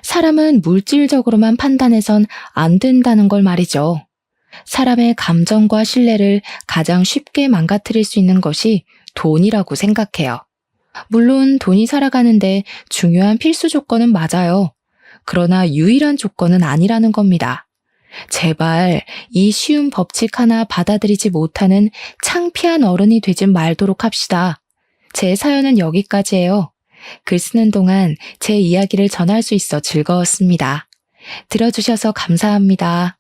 Speaker 1: 사람은 물질적으로만 판단해선 안 된다는 걸 말이죠. 사람의 감정과 신뢰를 가장 쉽게 망가뜨릴 수 있는 것이 돈이라고 생각해요. 물론 돈이 살아가는데 중요한 필수 조건은 맞아요. 그러나 유일한 조건은 아니라는 겁니다. 제발 이 쉬운 법칙 하나 받아들이지 못하는 창피한 어른이 되지 말도록 합시다. 제 사연은 여기까지예요. 글 쓰는 동안 제 이야기를 전할 수 있어 즐거웠습니다. 들어주셔서 감사합니다.